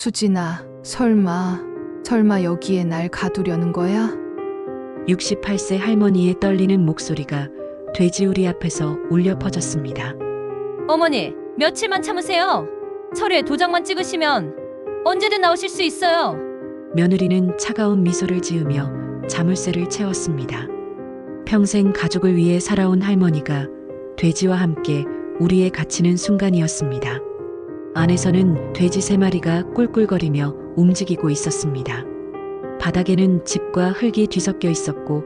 수진아, 설마 여기에 날 가두려는 거야? 68세 할머니의 떨리는 목소리가 돼지우리 앞에서 울려 퍼졌습니다. 어머니, 며칠만 참으세요. 서류에 도장만 찍으시면 언제든 나오실 수 있어요. 며느리는 차가운 미소를 지으며 자물쇠를 채웠습니다. 평생 가족을 위해 살아온 할머니가 돼지와 함께 우리에 갇히는 순간이었습니다. 안에서는 돼지 3마리가 꿀꿀거리며 움직이고 있었습니다. 바닥에는 집과 흙이 뒤섞여 있었고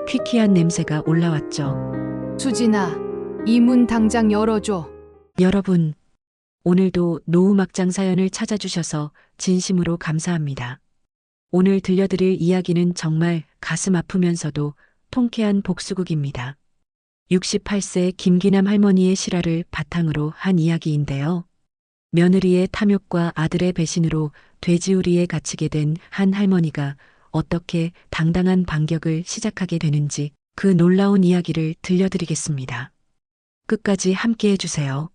퀴퀴한 냄새가 올라왔죠. 수진아, 이 문 당장 열어줘. 여러분, 오늘도 노후막장 사연을 찾아주셔서 진심으로 감사합니다. 오늘 들려드릴 이야기는 정말 가슴 아프면서도 통쾌한 복수극입니다. 68세 김기남 할머니의 실화를 바탕으로 한 이야기인데요. 며느리의 탐욕과 아들의 배신으로 돼지우리에 갇히게 된 한 할머니가 어떻게 당당한 반격을 시작하게 되는지 그 놀라운 이야기를 들려드리겠습니다. 끝까지 함께 해주세요.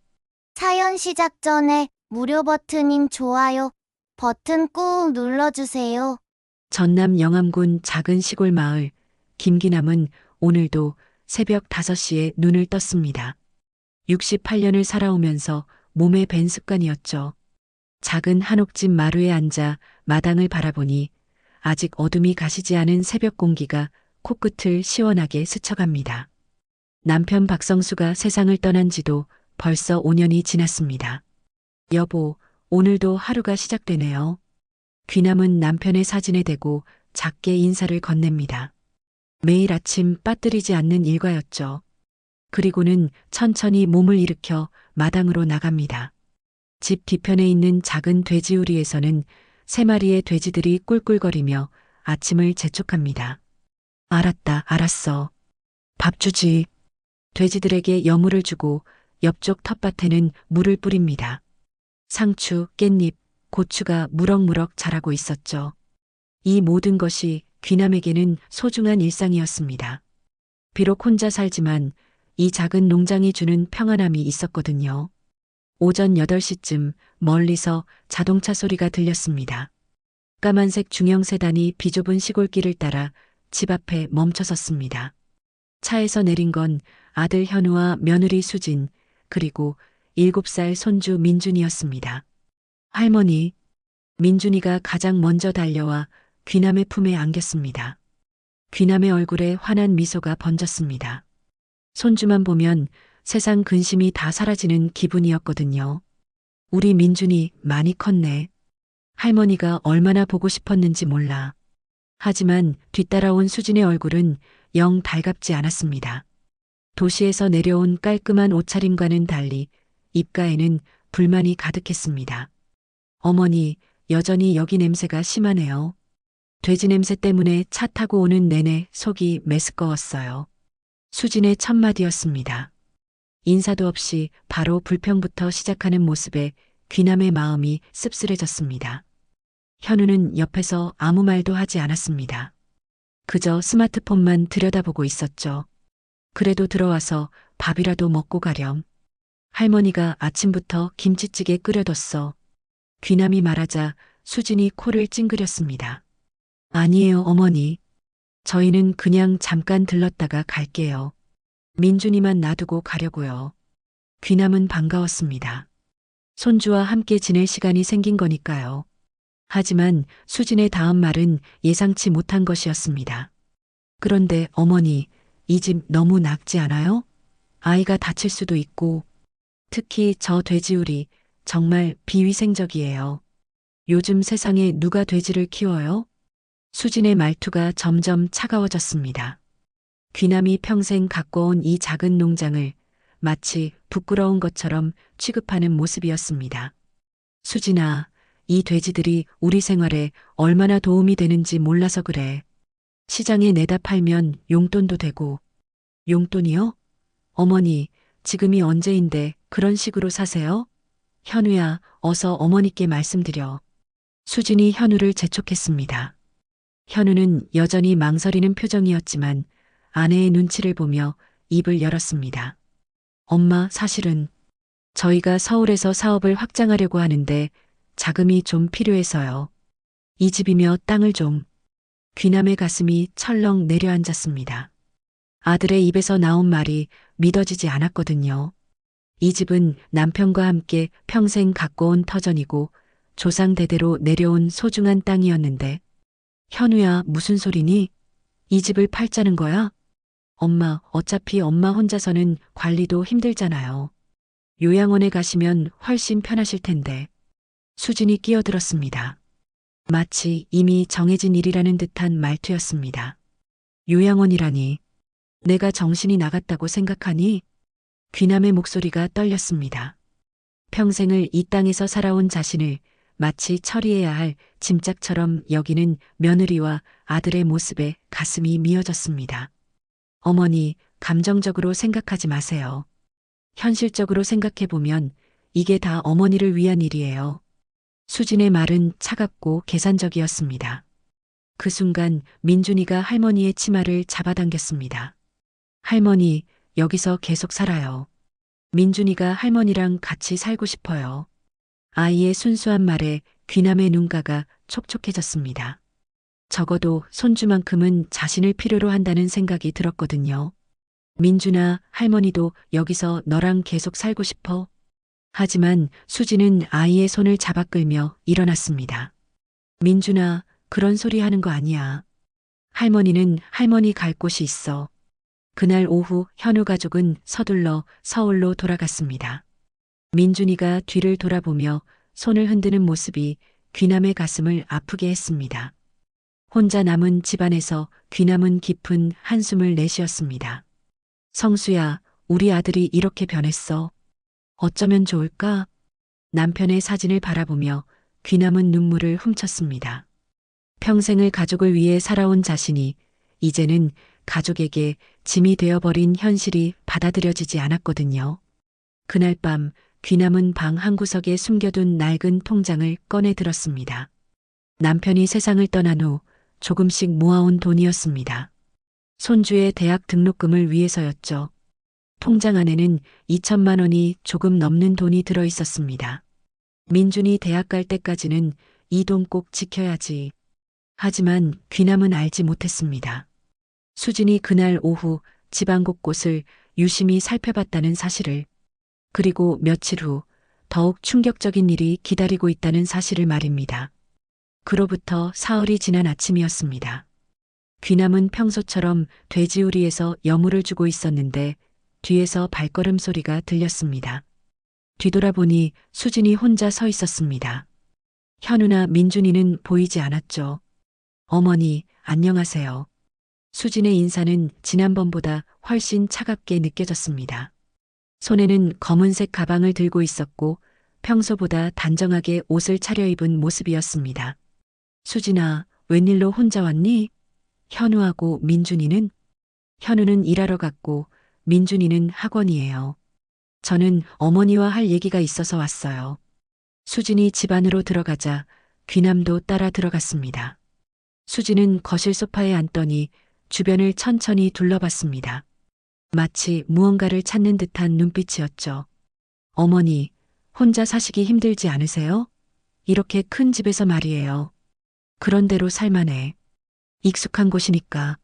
사연 시작 전에 무료 버튼인 좋아요 버튼 꾹 눌러주세요. 전남 영암군 작은 시골 마을 김기남은 오늘도 새벽 5시에 눈을 떴습니다. 68년을 살아오면서 몸에 밴 습관이었죠. 작은 한옥집 마루에 앉아 마당을 바라보니 아직 어둠이 가시지 않은 새벽 공기가 코끝을 시원하게 스쳐갑니다. 남편 박성수가 세상을 떠난 지도 벌써 5년이 지났습니다. 여보, 오늘도 하루가 시작되네요. 귀남은 남편의 사진에 대고 작게 인사를 건넵니다. 매일 아침 빠뜨리지 않는 일과였죠. 그리고는 천천히 몸을 일으켜 마당으로 나갑니다. 집 뒤편에 있는 작은 돼지우리에서는 3마리의 돼지들이 꿀꿀거리며 아침을 재촉합니다. 알았다, 알았어. 밥 주지. 돼지들에게 여물을 주고 옆쪽 텃밭에는 물을 뿌립니다. 상추, 깻잎, 고추가 무럭무럭 자라고 있었죠. 이 모든 것이 귀남에게는 소중한 일상이었습니다. 비록 혼자 살지만 이 작은 농장이 주는 평안함이 있었거든요. 오전 8시쯤 멀리서 자동차 소리가 들렸습니다. 까만색 중형 세단이 비좁은 시골길을 따라 집 앞에 멈춰섰습니다. 차에서 내린 건 아들 현우와 며느리 수진, 그리고 7살 손주 민준이었습니다. 할머니, 민준이가 가장 먼저 달려와 귀남의 품에 안겼습니다. 귀남의 얼굴에 환한 미소가 번졌습니다. 손주만 보면 세상 근심이 다 사라지는 기분이었거든요. 우리 민준이 많이 컸네. 할머니가 얼마나 보고 싶었는지 몰라. 하지만 뒤따라온 수진의 얼굴은 영 달갑지 않았습니다. 도시에서 내려온 깔끔한 옷차림과는 달리 입가에는 불만이 가득했습니다. 어머니, 여전히 여기 냄새가 심하네요. 돼지 냄새 때문에 차 타고 오는 내내 속이 메스꺼웠어요. 수진의 첫 마디였습니다. 인사도 없이 바로 불평부터 시작하는 모습에 귀남의 마음이 씁쓸해졌습니다. 현우는 옆에서 아무 말도 하지 않았습니다. 그저 스마트폰만 들여다보고 있었죠. 그래도 들어와서 밥이라도 먹고 가렴. 할머니가 아침부터 김치찌개 끓여뒀어. 귀남이 말하자 수진이 코를 찡그렸습니다. 아니에요, 어머니. 저희는 그냥 잠깐 들렀다가 갈게요. 민준이만 놔두고 가려고요. 귀남은 반가웠습니다. 손주와 함께 지낼 시간이 생긴 거니까요. 하지만 수진의 다음 말은 예상치 못한 것이었습니다. 그런데 어머니, 이 집 너무 낡지 않아요? 아이가 다칠 수도 있고, 특히 저 돼지우리 정말 비위생적이에요. 요즘 세상에 누가 돼지를 키워요? 수진의 말투가 점점 차가워졌습니다. 귀남이 평생 가꿔온 이 작은 농장을 마치 부끄러운 것처럼 취급하는 모습이었습니다. 수진아, 이 돼지들이 우리 생활에 얼마나 도움이 되는지 몰라서 그래. 시장에 내다 팔면 용돈도 되고. 용돈이요? 어머니, 지금이 언제인데 그런 식으로 사세요? 현우야, 어서 어머니께 말씀드려. 수진이 현우를 재촉했습니다. 현우는 여전히 망설이는 표정이었지만 아내의 눈치를 보며 입을 열었습니다. 엄마, 사실은 저희가 서울에서 사업을 확장하려고 하는데 자금이 좀 필요해서요. 이 집이며 땅을 좀. 귀남의 가슴이 철렁 내려앉았습니다. 아들의 입에서 나온 말이 믿어지지 않았거든요. 이 집은 남편과 함께 평생 가꿔온 터전이고 조상 대대로 내려온 소중한 땅이었는데, 현우야, 무슨 소리니? 이 집을 팔자는 거야? 엄마, 어차피 엄마 혼자서는 관리도 힘들잖아요. 요양원에 가시면 훨씬 편하실 텐데. 수진이 끼어들었습니다. 마치 이미 정해진 일이라는 듯한 말투였습니다. 요양원이라니. 내가 정신이 나갔다고 생각하니? 귀남의 목소리가 떨렸습니다. 평생을 이 땅에서 살아온 자신을 마치 처리해야 할 짐짝처럼 여기는 며느리와 아들의 모습에 가슴이 미어졌습니다. 어머니, 감정적으로 생각하지 마세요. 현실적으로 생각해보면 이게 다 어머니를 위한 일이에요. 수진의 말은 차갑고 계산적이었습니다. 그 순간 민준이가 할머니의 치마를 잡아당겼습니다. 할머니, 여기서 계속 살아요. 민준이가 할머니랑 같이 살고 싶어요. 아이의 순수한 말에 귀남의 눈가가 촉촉해졌습니다. 적어도 손주만큼은 자신을 필요로 한다는 생각이 들었거든요. 민준아, 할머니도 여기서 너랑 계속 살고 싶어? 하지만 수지는 아이의 손을 잡아 끌며 일어났습니다. 민준아, 그런 소리 하는 거 아니야. 할머니는 할머니 갈 곳이 있어. 그날 오후 현우 가족은 서둘러 서울로 돌아갔습니다. 민준이가 뒤를 돌아보며 손을 흔드는 모습이 귀남의 가슴을 아프게 했습니다. 혼자 남은 집안에서 귀남은 깊은 한숨을 내쉬었습니다. 성수야, 우리 아들이 이렇게 변했어. 어쩌면 좋을까? 남편의 사진을 바라보며 귀남은 눈물을 훔쳤습니다. 평생을 가족을 위해 살아온 자신이 이제는 가족에게 짐이 되어버린 현실이 받아들여지지 않았거든요. 그날 밤 귀남은 방 한구석에 숨겨둔 낡은 통장을 꺼내 들었습니다. 남편이 세상을 떠난 후 조금씩 모아온 돈이었습니다. 손주의 대학 등록금을 위해서였죠. 통장 안에는 2천만 원이 조금 넘는 돈이 들어 있었습니다. 민준이 대학 갈 때까지는 이 돈 꼭 지켜야지. 하지만 귀남은 알지 못했습니다. 수진이 그날 오후 집안 곳곳을 유심히 살펴봤다는 사실을, 그리고 며칠 후 더욱 충격적인 일이 기다리고 있다는 사실을 말입니다. 그로부터 사흘이 지난 아침이었습니다. 귀남은 평소처럼 돼지우리에서 여물을 주고 있었는데 뒤에서 발걸음 소리가 들렸습니다. 뒤돌아보니 수진이 혼자 서 있었습니다. 현우나 민준이는 보이지 않았죠. 어머니, 안녕하세요. 수진의 인사는 지난번보다 훨씬 차갑게 느껴졌습니다. 손에는 검은색 가방을 들고 있었고 평소보다 단정하게 옷을 차려입은 모습이었습니다. 수진아, 웬일로 혼자 왔니? 현우하고 민준이는? 현우는 일하러 갔고 민준이는 학원이에요. 저는 어머니와 할 얘기가 있어서 왔어요. 수진이 집 안으로 들어가자 귀남도 따라 들어갔습니다. 수진은 거실 소파에 앉더니 주변을 천천히 둘러봤습니다. 마치 무언가를 찾는 듯한 눈빛이었죠. 어머니, 혼자 사시기 힘들지 않으세요? 이렇게 큰 집에서 말이에요. 그런 대로 살만해. 익숙한 곳이니까.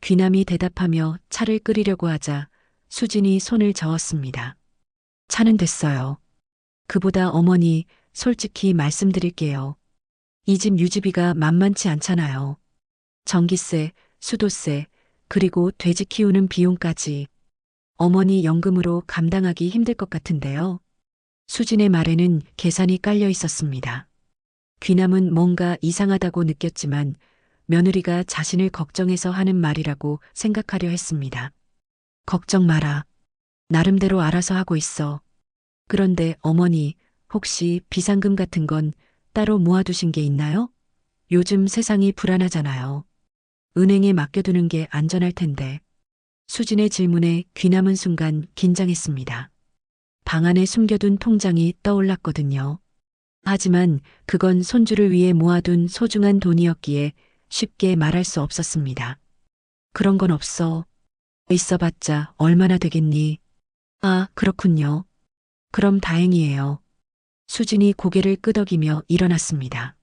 귀남이 대답하며 차를 끓이려고 하자 수진이 손을 저었습니다. 차는 됐어요. 그보다 어머니, 솔직히 말씀드릴게요. 이 집 유지비가 만만치 않잖아요. 전기세, 수도세, 그리고 돼지 키우는 비용까지. 어머니 연금으로 감당하기 힘들 것 같은데요. 수진의 말에는 계산이 깔려 있었습니다. 귀남은 뭔가 이상하다고 느꼈지만 며느리가 자신을 걱정해서 하는 말이라고 생각하려 했습니다. 걱정 마라. 나름대로 알아서 하고 있어. 그런데 어머니, 혹시 비상금 같은 건 따로 모아두신 게 있나요? 요즘 세상이 불안하잖아요. 은행에 맡겨두는 게 안전할 텐데. 수진의 질문에 귀남은 순간 긴장했습니다. 방 안에 숨겨둔 통장이 떠올랐거든요. 하지만 그건 손주를 위해 모아둔 소중한 돈이었기에 쉽게 말할 수 없었습니다. 그런 건 없어. 있어봤자 얼마나 되겠니? 아, 그렇군요. 그럼 다행이에요. 수진이 고개를 끄덕이며 일어났습니다.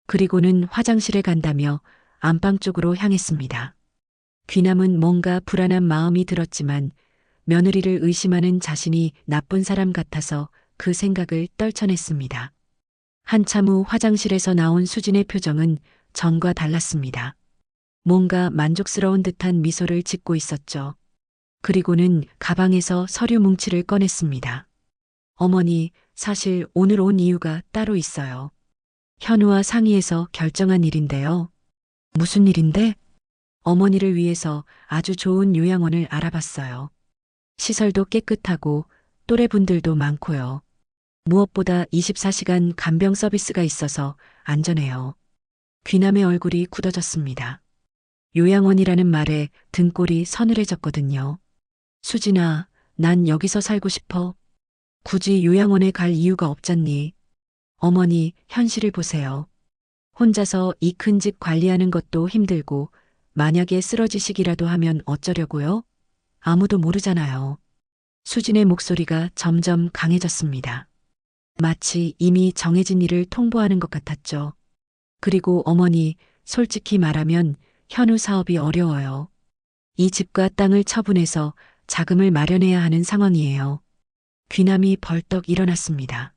그리고는 화장실에 간다며 안방 쪽으로 향했습니다. 귀남은 뭔가 불안한 마음이 들었지만 며느리를 의심하는 자신이 나쁜 사람 같아서 그 생각을 떨쳐냈습니다. 한참 후 화장실에서 나온 수진의 표정은 전과 달랐습니다. 뭔가 만족스러운 듯한 미소를 짓고 있었죠. 그리고는 가방에서 서류 뭉치를 꺼냈습니다. 어머니, 사실 오늘 온 이유가 따로 있어요. 현우와 상의해서 결정한 일인데요. 무슨 일인데? 어머니를 위해서 아주 좋은 요양원을 알아봤어요. 시설도 깨끗하고 또래분들도 많고요. 무엇보다 24시간 간병 서비스가 있어서 안전해요. 귀남의 얼굴이 굳어졌습니다. 요양원이라는 말에 등골이 서늘해졌거든요. 수진아, 난 여기서 살고 싶어. 굳이 요양원에 갈 이유가 없잖니. 어머니, 현실을 보세요. 혼자서 이 큰 집 관리하는 것도 힘들고 만약에 쓰러지시기라도 하면 어쩌려고요? 아무도 모르잖아요. 수진의 목소리가 점점 강해졌습니다. 마치 이미 정해진 일을 통보하는 것 같았죠. 그리고 어머니, 솔직히 말하면 현우 사업이 어려워요. 이 집과 땅을 처분해서 자금을 마련해야 하는 상황이에요. 귀남이 벌떡 일어났습니다.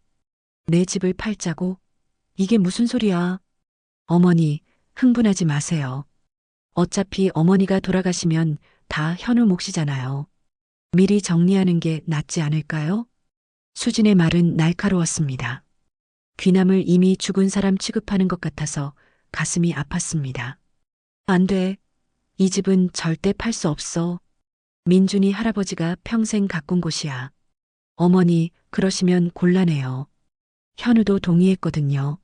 내 집을 팔자고? 이게 무슨 소리야? 어머니, 흥분하지 마세요. 어차피 어머니가 돌아가시면 다 현우 몫이잖아요. 미리 정리하는 게 낫지 않을까요? 수진의 말은 날카로웠습니다. 귀남을 이미 죽은 사람 취급하는 것 같아서 가슴이 아팠습니다. 안 돼. 이 집은 절대 팔 수 없어. 민준이 할아버지가 평생 가꾼 곳이야. 어머니, 그러시면 곤란해요. 현우도 동의했거든요.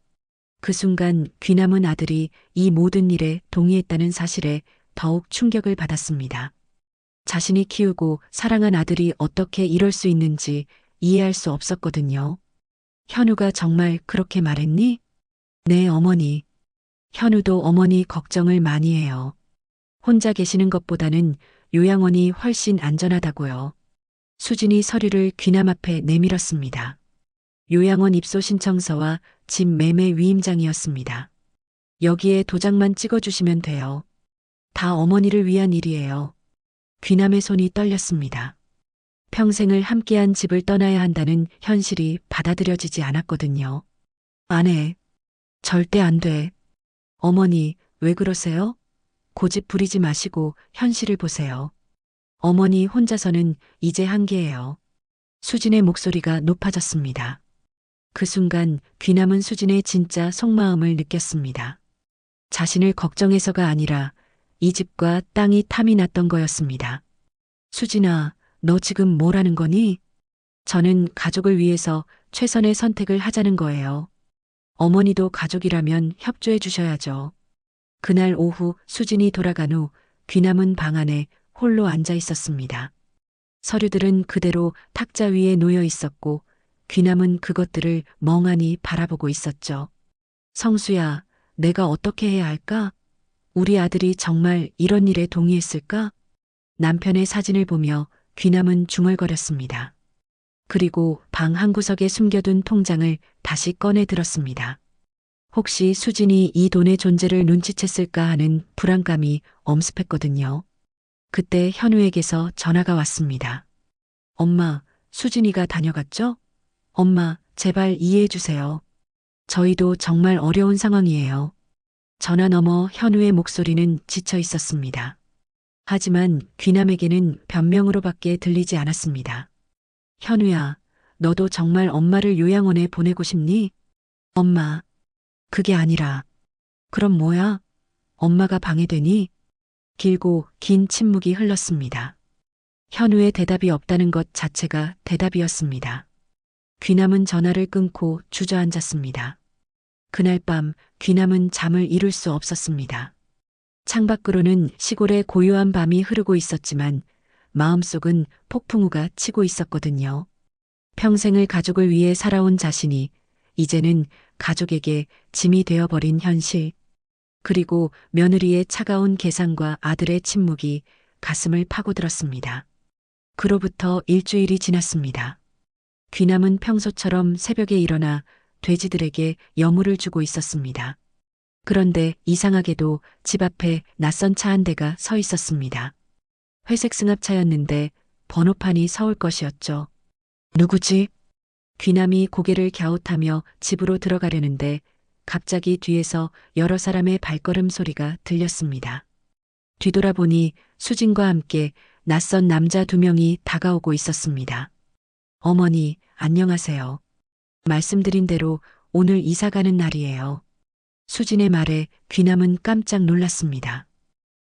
그 순간 귀남은 아들이 이 모든 일에 동의했다는 사실에 더욱 충격을 받았습니다. 자신이 키우고 사랑한 아들이 어떻게 이럴 수 있는지 이해할 수 없었거든요. 현우가 정말 그렇게 말했니? 네, 어머니. 현우도 어머니 걱정을 많이 해요. 혼자 계시는 것보다는 요양원이 훨씬 안전하다고요. 수진이 서류를 귀남 앞에 내밀었습니다. 요양원 입소 신청서와 집 매매 위임장이었습니다. 여기에 도장만 찍어주시면 돼요. 다 어머니를 위한 일이에요. 귀남의 손이 떨렸습니다. 평생을 함께한 집을 떠나야 한다는 현실이 받아들여지지 않았거든요. 안 해. 절대 안 돼. 어머니, 왜 그러세요? 고집 부리지 마시고 현실을 보세요. 어머니 혼자서는 이제 한계예요. 수진의 목소리가 높아졌습니다. 그 순간 귀남은 수진의 진짜 속마음을 느꼈습니다. 자신을 걱정해서가 아니라 이 집과 땅이 탐이 났던 거였습니다. 수진아, 너 지금 뭐라는 거니? 저는 가족을 위해서 최선의 선택을 하자는 거예요. 어머니도 가족이라면 협조해 주셔야죠. 그날 오후 수진이 돌아간 후 귀남은 방 안에 홀로 앉아 있었습니다. 서류들은 그대로 탁자 위에 놓여 있었고 귀남은 그것들을 멍하니 바라보고 있었죠. 성수야, 내가 어떻게 해야 할까? 우리 아들이 정말 이런 일에 동의했을까? 남편의 사진을 보며 귀남은 중얼거렸습니다. 그리고 방 한구석에 숨겨둔 통장을 다시 꺼내 들었습니다. 혹시 수진이 이 돈의 존재를 눈치챘을까 하는 불안감이 엄습했거든요. 그때 현우에게서 전화가 왔습니다. 엄마, 수진이가 다녀갔죠? 엄마, 제발 이해해 주세요. 저희도 정말 어려운 상황이에요. 전화 너머 현우의 목소리는 지쳐 있었습니다. 하지만 귀남에게는 변명으로밖에 들리지 않았습니다. 현우야, 너도 정말 엄마를 요양원에 보내고 싶니? 엄마, 그게 아니라. 그럼 뭐야? 엄마가 방해되니? 길고 긴 침묵이 흘렀습니다. 현우의 대답이 없다는 것 자체가 대답이었습니다. 귀남은 전화를 끊고 주저앉았습니다. 그날 밤 귀남은 잠을 이룰 수 없었습니다. 창밖으로는 시골의 고요한 밤이 흐르고 있었지만 마음속은 폭풍우가 치고 있었거든요. 평생을 가족을 위해 살아온 자신이 이제는 가족에게 짐이 되어버린 현실. 그리고 며느리의 차가운 계산과 아들의 침묵이 가슴을 파고들었습니다. 그로부터 일주일이 지났습니다. 귀남은 평소처럼 새벽에 일어나 돼지들에게 여물을 주고 있었습니다. 그런데 이상하게도 집 앞에 낯선 차 한 대가 서 있었습니다. 회색 승합차였는데 번호판이 서울 것이었죠. 누구지? 귀남이 고개를 갸웃하며 집으로 들어가려는데 갑자기 뒤에서 여러 사람의 발걸음 소리가 들렸습니다. 뒤돌아보니 수진과 함께 낯선 남자 2명이 다가오고 있었습니다. 어머니, 안녕하세요. 말씀드린 대로 오늘 이사 가는 날이에요. 수진의 말에 귀남은 깜짝 놀랐습니다.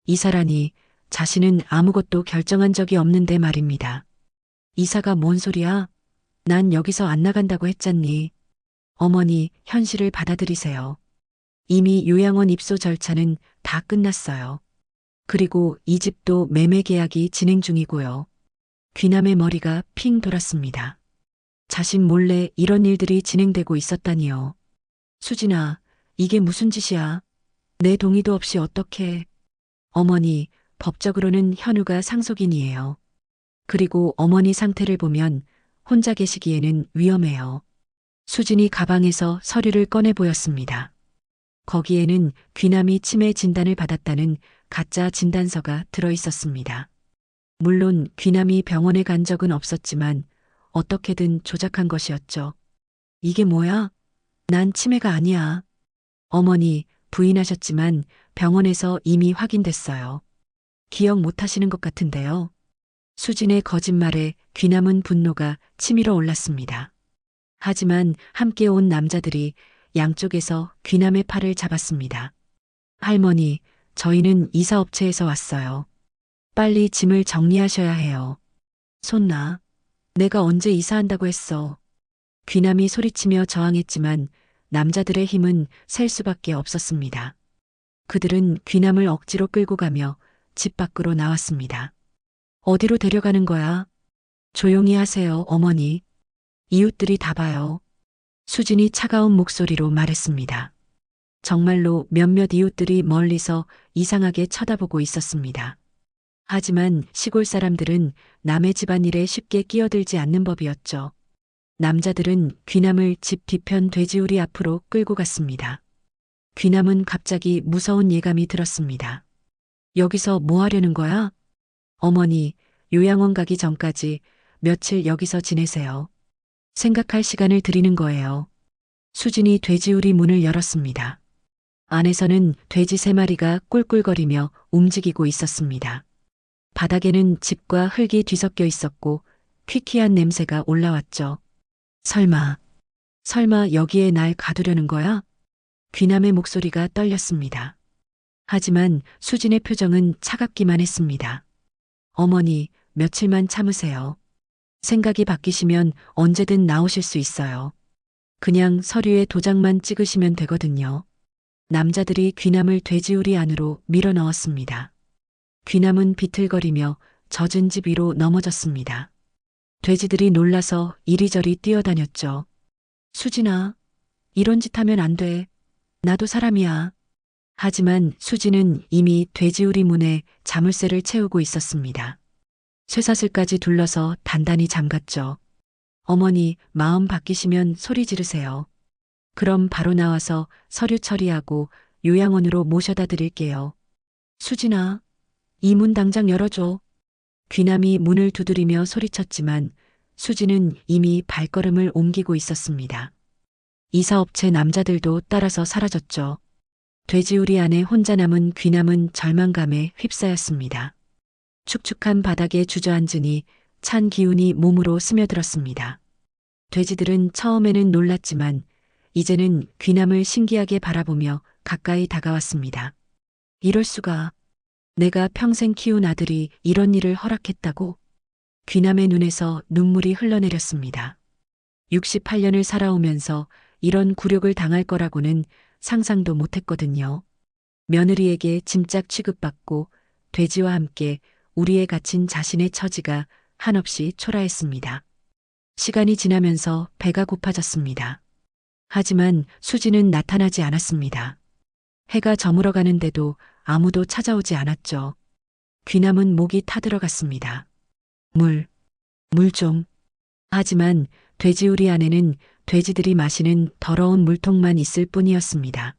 이사라니 자신은 아무것도 결정한 적이 없는데 말입니다. 이사가 뭔 소리야? 난 여기서 안 나간다고 했잖니. 어머니, 현실을 받아들이세요. 이미 요양원 입소 절차는 다 끝났어요. 그리고 이 집도 매매 계약이 진행 중이고요. 귀남의 머리가 핑 돌았습니다. 자신 몰래 이런 일들이 진행되고 있었다니요. 수진아, 이게 무슨 짓이야? 내 동의도 없이 어떻게? 어머니, 법적으로는 현우가 상속인이에요. 그리고 어머니 상태를 보면 혼자 계시기에는 위험해요. 수진이 가방에서 서류를 꺼내 보였습니다. 거기에는 귀남이 치매 진단을 받았다는 가짜 진단서가 들어 있었습니다. 물론 귀남이 병원에 간 적은 없었지만 어떻게든 조작한 것이었죠. 이게 뭐야? 난 치매가 아니야. 어머니, 부인하셨지만 병원에서 이미 확인됐어요. 기억 못 하시는 것 같은데요. 수진의 거짓말에 귀남은 분노가 치밀어 올랐습니다. 하지만 함께 온 남자들이 양쪽에서 귀남의 팔을 잡았습니다. 할머니, 저희는 이사업체에서 왔어요. 빨리 짐을 정리하셔야 해요. 손 놔. 내가 언제 이사한다고 했어. 귀남이 소리치며 저항했지만 남자들의 힘은 셀 수밖에 없었습니다. 그들은 귀남을 억지로 끌고 가며 집 밖으로 나왔습니다. 어디로 데려가는 거야? 조용히 하세요, 어머니. 이웃들이 다 봐요. 수진이 차가운 목소리로 말했습니다. 정말로 몇몇 이웃들이 멀리서 이상하게 쳐다보고 있었습니다. 하지만 시골 사람들은 남의 집안일에 쉽게 끼어들지 않는 법이었죠. 남자들은 귀남을 집 뒤편 돼지우리 앞으로 끌고 갔습니다. 귀남은 갑자기 무서운 예감이 들었습니다. 여기서 뭐 하려는 거야? 어머니, 요양원 가기 전까지 며칠 여기서 지내세요. 생각할 시간을 드리는 거예요. 수진이 돼지우리 문을 열었습니다. 안에서는 돼지 3마리가 꿀꿀거리며 움직이고 있었습니다. 바닥에는 짚과 흙이 뒤섞여 있었고 퀴퀴한 냄새가 올라왔죠. 설마 여기에 날 가두려는 거야? 귀남의 목소리가 떨렸습니다. 하지만 수진의 표정은 차갑기만 했습니다. 어머니, 며칠만 참으세요. 생각이 바뀌시면 언제든 나오실 수 있어요. 그냥 서류에 도장만 찍으시면 되거든요. 남자들이 귀남을 돼지우리 안으로 밀어 넣었습니다. 귀남은 비틀거리며 젖은 집 위로 넘어졌습니다. 돼지들이 놀라서 이리저리 뛰어다녔죠. 수진아, 이런 짓 하면 안 돼. 나도 사람이야. 하지만 수진은 이미 돼지우리 문에 자물쇠를 채우고 있었습니다. 쇠사슬까지 둘러서 단단히 잠갔죠. 어머니, 마음 바뀌시면 소리 지르세요. 그럼 바로 나와서 서류 처리하고 요양원으로 모셔다 드릴게요. 수진아, 이 문 당장 열어줘. 귀남이 문을 두드리며 소리쳤지만 수진은 이미 발걸음을 옮기고 있었습니다. 이사업체 남자들도 따라서 사라졌죠. 돼지우리 안에 혼자 남은 귀남은 절망감에 휩싸였습니다. 축축한 바닥에 주저앉으니 찬 기운이 몸으로 스며들었습니다. 돼지들은 처음에는 놀랐지만 이제는 귀남을 신기하게 바라보며 가까이 다가왔습니다. 이럴 수가. 내가 평생 키운 아들이 이런 일을 허락했다고? 귀남의 눈에서 눈물이 흘러내렸습니다. 68년을 살아오면서 이런 굴욕을 당할 거라고는 상상도 못했거든요. 며느리에게 짐짝 취급받고 돼지와 함께 우리에 갇힌 자신의 처지가 한없이 초라했습니다. 시간이 지나면서 배가 고파졌습니다. 하지만 수지는 나타나지 않았습니다. 해가 저물어 가는데도 아무도 찾아오지 않았죠. 귀남은 목이 타들어갔습니다. 물 좀. 하지만 돼지우리 안에는 돼지들이 마시는 더러운 물통만 있을 뿐이었습니다.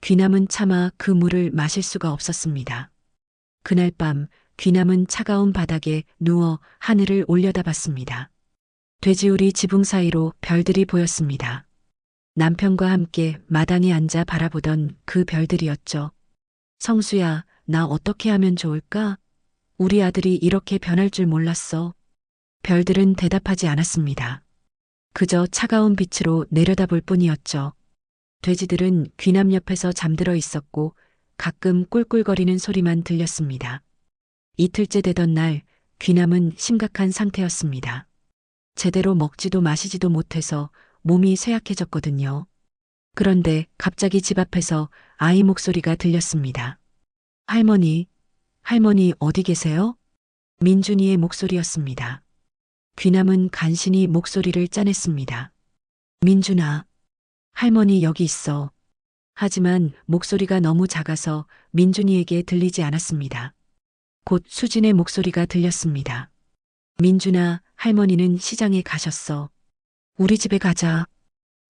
귀남은 차마 그 물을 마실 수가 없었습니다. 그날 밤 귀남은 차가운 바닥에 누워 하늘을 올려다봤습니다. 돼지우리 지붕 사이로 별들이 보였습니다. 남편과 함께 마당에 앉아 바라보던 그 별들이었죠. 성수야, 나 어떻게 하면 좋을까? 우리 아들이 이렇게 변할 줄 몰랐어. 별들은 대답하지 않았습니다. 그저 차가운 빛으로 내려다볼 뿐이었죠. 돼지들은 귀남 옆에서 잠들어 있었고 가끔 꿀꿀거리는 소리만 들렸습니다. 이틀째 되던 날 귀남은 심각한 상태였습니다. 제대로 먹지도 마시지도 못해서 몸이 쇠약해졌거든요. 그런데 갑자기 집 앞에서 아이 목소리가 들렸습니다. 할머니, 할머니 어디 계세요? 민준이의 목소리였습니다. 귀남은 간신히 목소리를 짜냈습니다. 민준아, 할머니 여기 있어. 하지만 목소리가 너무 작아서 민준이에게 들리지 않았습니다. 곧 수진의 목소리가 들렸습니다. 민준아, 할머니는 시장에 가셨어. 우리 집에 가자.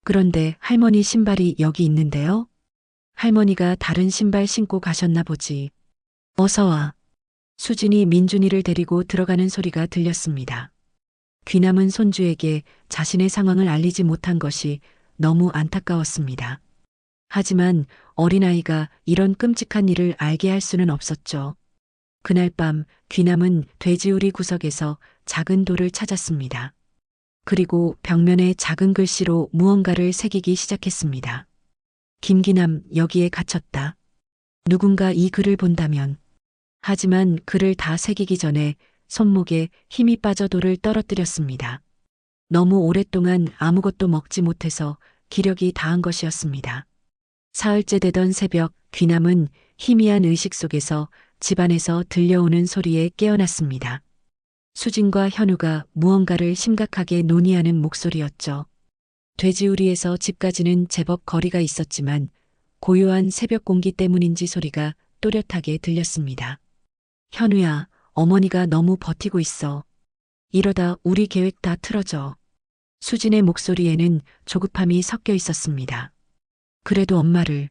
그런데 할머니 신발이 여기 있는데요? 할머니가 다른 신발 신고 가셨나 보지. 어서 와. 수진이 민준이를 데리고 들어가는 소리가 들렸습니다. 귀남은 손주에게 자신의 상황을 알리지 못한 것이 너무 안타까웠습니다. 하지만 어린아이가 이런 끔찍한 일을 알게 할 수는 없었죠. 그날 밤 귀남은 돼지우리 구석에서 작은 돌을 찾았습니다. 그리고 벽면에 작은 글씨로 무언가를 새기기 시작했습니다. 김기남 여기에 갇혔다. 누군가 이 글을 본다면. 하지만 글을 다 새기기 전에 손목에 힘이 빠져 돌을 떨어뜨렸습니다. 너무 오랫동안 아무것도 먹지 못해서 기력이 다한 것이었습니다. 사흘째 되던 새벽 귀남은 희미한 의식 속에서 집안에서 들려오는 소리에 깨어났습니다. 수진과 현우가 무언가를 심각하게 논의하는 목소리였죠. 돼지우리에서 집까지는 제법 거리가 있었지만 고요한 새벽 공기 때문인지 소리가 또렷하게 들렸습니다. 현우야, 어머니가 너무 버티고 있어. 이러다 우리 계획 다 틀어져. 수진의 목소리에는 조급함이 섞여 있었습니다. 그래도 엄마를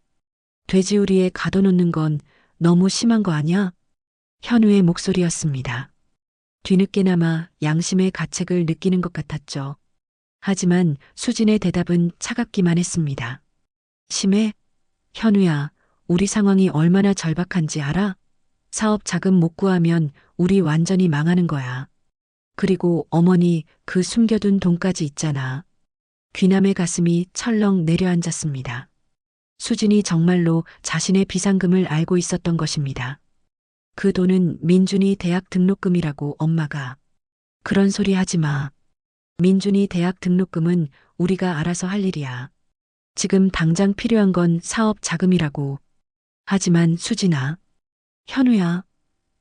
돼지우리에 가둬놓는 건 너무 심한 거 아니야? 현우의 목소리였습니다. 뒤늦게나마 양심의 가책을 느끼는 것 같았죠. 하지만 수진의 대답은 차갑기만 했습니다. 심해? 현우야, 우리 상황이 얼마나 절박한지 알아? 사업 자금 못 구하면 우리 완전히 망하는 거야. 그리고 어머니 그 숨겨둔 돈까지 있잖아. 귀남의 가슴이 철렁 내려앉았습니다. 수진이 정말로 자신의 비상금을 알고 있었던 것입니다. 그 돈은 민준이 대학 등록금이라고 엄마가. 그런 소리 하지 마. 민준이 대학 등록금은 우리가 알아서 할 일이야. 지금 당장 필요한 건 사업 자금이라고. 하지만 수진아, 현우야,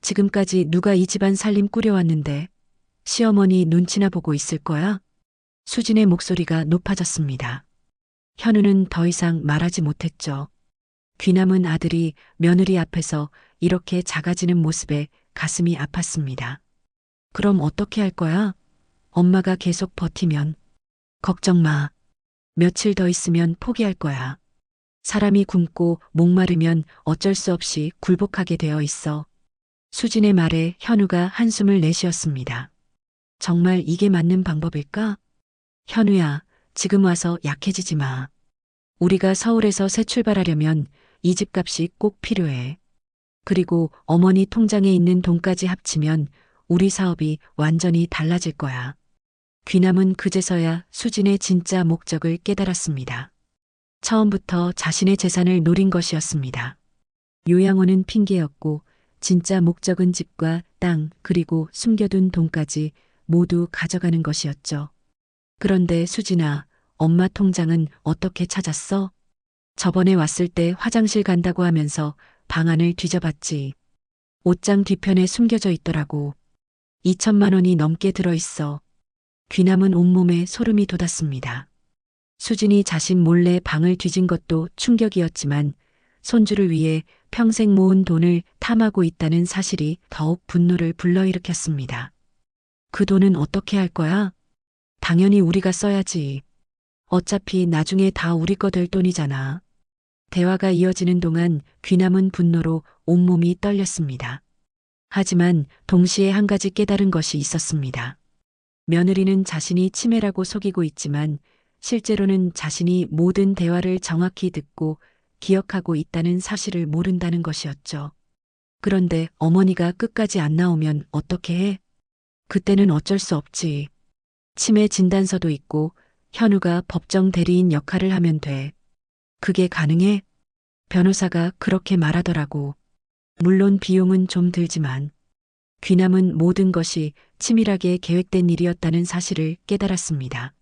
지금까지 누가 이 집안 살림 꾸려왔는데 시어머니 눈치나 보고 있을 거야? 수진의 목소리가 높아졌습니다. 현우는 더 이상 말하지 못했죠. 귀남은 아들이 며느리 앞에서 이렇게 작아지는 모습에 가슴이 아팠습니다. 그럼 어떻게 할 거야? 엄마가 계속 버티면. 걱정 마. 며칠 더 있으면 포기할 거야. 사람이 굶고 목마르면 어쩔 수 없이 굴복하게 되어 있어. 수진의 말에 현우가 한숨을 내쉬었습니다. 정말 이게 맞는 방법일까? 현우야, 지금 와서 약해지지 마. 우리가 서울에서 새 출발하려면 이 집값이 꼭 필요해. 그리고 어머니 통장에 있는 돈까지 합치면 우리 사업이 완전히 달라질 거야. 귀남은 그제서야 수진의 진짜 목적을 깨달았습니다. 처음부터 자신의 재산을 노린 것이었습니다. 요양원은 핑계였고 진짜 목적은 집과 땅 그리고 숨겨둔 돈까지 모두 가져가는 것이었죠. 그런데 수진아, 엄마 통장은 어떻게 찾았어? 저번에 왔을 때 화장실 간다고 하면서 방안을 뒤져봤지. 옷장 뒤편에 숨겨져 있더라고. 2천만 원이 넘게 들어있어. 귀남은 온몸에 소름이 돋았습니다. 수진이 자신 몰래 방을 뒤진 것도 충격이었지만 손주를 위해 평생 모은 돈을 탐하고 있다는 사실이 더욱 분노를 불러일으켰습니다. 그 돈은 어떻게 할 거야? 당연히 우리가 써야지. 어차피 나중에 다 우리 거 될 돈이잖아. 대화가 이어지는 동안 귀남은 분노로 온몸이 떨렸습니다. 하지만 동시에 한 가지 깨달은 것이 있었습니다. 며느리는 자신이 치매라고 속이고 있지만 실제로는 자신이 모든 대화를 정확히 듣고 기억하고 있다는 사실을 모른다는 것이었죠. 그런데 어머니가 끝까지 안 나오면 어떻게 해? 그때는 어쩔 수 없지. 치매 진단서도 있고 현우가 법정 대리인 역할을 하면 돼. 그게 가능해? 변호사가 그렇게 말하더라고. 물론 비용은 좀 들지만. 귀남은 모든 것이 치밀하게 계획된 일이었다는 사실을 깨달았습니다.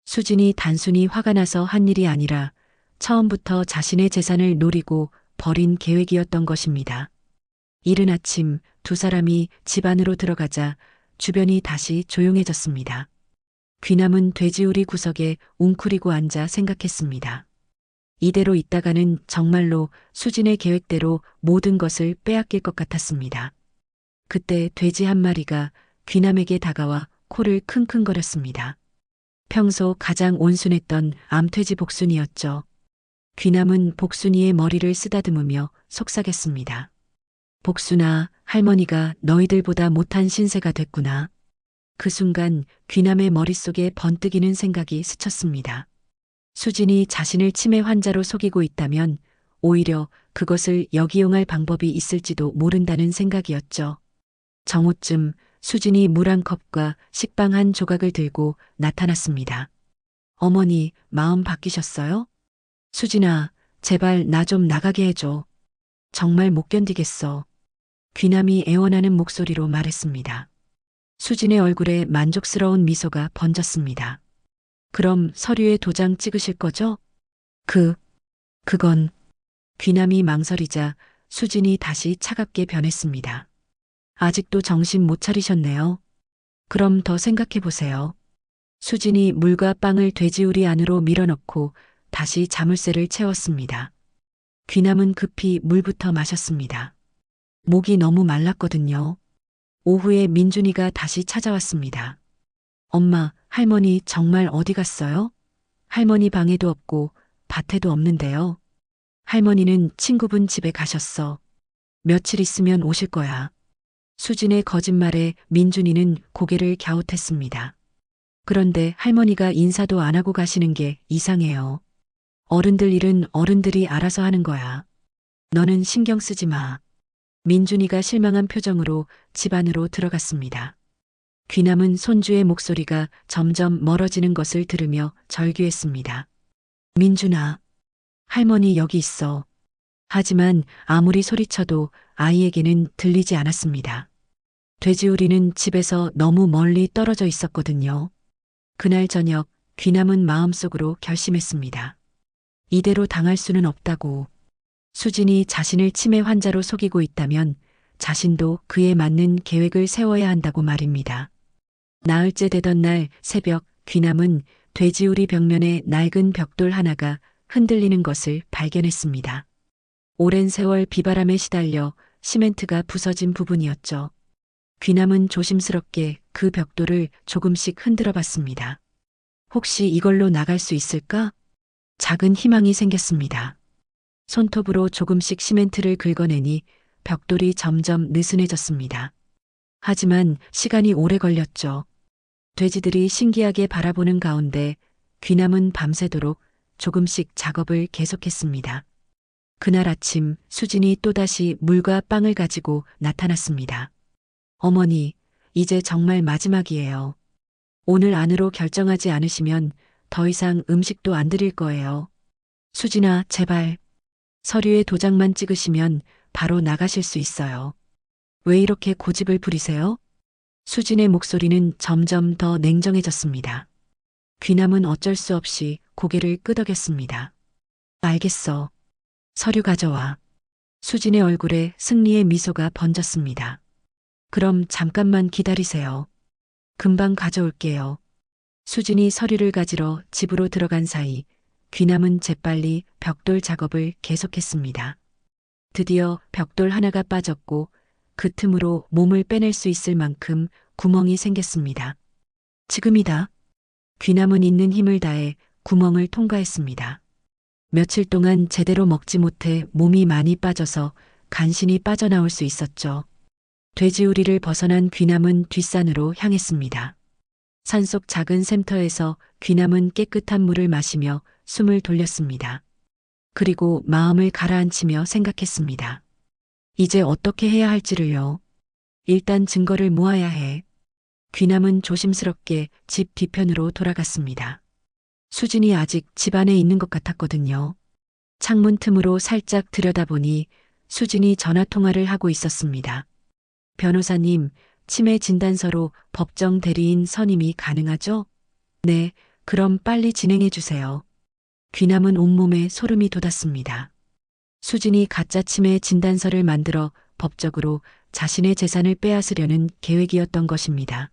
수진이 단순히 화가 나서 한 일이 아니라 처음부터 자신의 재산을 노리고 벌인 계획이었던 것입니다. 이른 아침 두 사람이 집 안으로 들어가자 주변이 다시 조용해졌습니다. 귀남은 돼지우리 구석에 웅크리고 앉아 생각했습니다. 이대로 있다가는 정말로 수진의 계획대로 모든 것을 빼앗길 것 같았습니다. 그때 돼지 한 마리가 귀남에게 다가와 코를 킁킁거렸습니다. 평소 가장 온순했던 암돼지 복순이었죠. 귀남은 복순이의 머리를 쓰다듬으며 속삭였습니다. 복순아, 할머니가 너희들보다 못한 신세가 됐구나. 그 순간 귀남의 머릿속에 번뜩이는 생각이 스쳤습니다. 수진이 자신을 치매 환자로 속이고 있다면 오히려 그것을 역이용할 방법이 있을지도 모른다는 생각이었죠. 정오쯤 수진이 물 한 컵과 식빵 한 조각을 들고 나타났습니다. 어머니, 마음 바뀌셨어요? 수진아, 제발 나 좀 나가게 해줘. 정말 못 견디겠어. 귀남이 애원하는 목소리로 말했습니다. 수진의 얼굴에 만족스러운 미소가 번졌습니다. 그럼 서류에 도장 찍으실 거죠? 그건. 귀남이 망설이자 수진이 다시 차갑게 변했습니다. 아직도 정신 못 차리셨네요. 그럼 더 생각해 보세요. 수진이 물과 빵을 돼지우리 안으로 밀어넣고 다시 자물쇠를 채웠습니다. 귀남은 급히 물부터 마셨습니다. 목이 너무 말랐거든요. 오후에 민준이가 다시 찾아왔습니다. 엄마, 할머니 정말 어디 갔어요? 할머니 방에도 없고 밭에도 없는데요. 할머니는 친구분 집에 가셨어. 며칠 있으면 오실 거야. 수진의 거짓말에 민준이는 고개를 갸웃했습니다. 그런데 할머니가 인사도 안 하고 가시는 게 이상해요. 어른들 일은 어른들이 알아서 하는 거야. 너는 신경 쓰지 마. 민준이가 실망한 표정으로 집 안으로 들어갔습니다. 귀남은 손주의 목소리가 점점 멀어지는 것을 들으며 절규했습니다. 민준아, 할머니 여기 있어. 하지만 아무리 소리쳐도 아이에게는 들리지 않았습니다. 돼지우리는 집에서 너무 멀리 떨어져 있었거든요. 그날 저녁 귀남은 마음속으로 결심했습니다. 이대로 당할 수는 없다고. 수진이 자신을 치매 환자로 속이고 있다면 자신도 그에 맞는 계획을 세워야 한다고 말입니다. 나흘째 되던 날 새벽 귀남은 돼지우리 벽면에 낡은 벽돌 하나가 흔들리는 것을 발견했습니다. 오랜 세월 비바람에 시달려 시멘트가 부서진 부분이었죠. 귀남은 조심스럽게 그 벽돌을 조금씩 흔들어 봤습니다. 혹시 이걸로 나갈 수 있을까? 작은 희망이 생겼습니다. 손톱으로 조금씩 시멘트를 긁어내니 벽돌이 점점 느슨해졌습니다. 하지만 시간이 오래 걸렸죠. 돼지들이 신기하게 바라보는 가운데 귀남은 밤새도록 조금씩 작업을 계속했습니다. 그날 아침 수진이 또다시 물과 빵을 가지고 나타났습니다. 어머니, 이제 정말 마지막이에요. 오늘 안으로 결정하지 않으시면 더 이상 음식도 안 드릴 거예요. 수진아, 제발. 서류에 도장만 찍으시면 바로 나가실 수 있어요. 왜 이렇게 고집을 부리세요? 수진의 목소리는 점점 더 냉정해졌습니다. 귀남은 어쩔 수 없이 고개를 끄덕였습니다. 알겠어. 서류 가져와. 수진의 얼굴에 승리의 미소가 번졌습니다. 그럼 잠깐만 기다리세요. 금방 가져올게요. 수진이 서류를 가지러 집으로 들어간 사이 귀남은 재빨리 벽돌 작업을 계속했습니다. 드디어 벽돌 하나가 빠졌고 그 틈으로 몸을 빼낼 수 있을 만큼 구멍이 생겼습니다. 지금이다. 귀남은 있는 힘을 다해 구멍을 통과했습니다. 며칠 동안 제대로 먹지 못해 몸이 많이 빠져서 간신히 빠져나올 수 있었죠. 돼지우리를 벗어난 귀남은 뒷산으로 향했습니다. 산속 작은 샘터에서 귀남은 깨끗한 물을 마시며 숨을 돌렸습니다. 그리고 마음을 가라앉히며 생각했습니다. 이제 어떻게 해야 할지를요. 일단 증거를 모아야 해. 귀남은 조심스럽게 집 뒤편으로 돌아갔습니다. 수진이 아직 집 안에 있는 것 같았거든요. 창문 틈으로 살짝 들여다보니 수진이 전화통화를 하고 있었습니다. 변호사님, 치매 진단서로 법정 대리인 선임이 가능하죠? 네, 그럼 빨리 진행해 주세요. 귀남은 온몸에 소름이 돋았습니다. 수진이 가짜 치매 진단서를 만들어 법적으로 자신의 재산을 빼앗으려는 계획이었던 것입니다.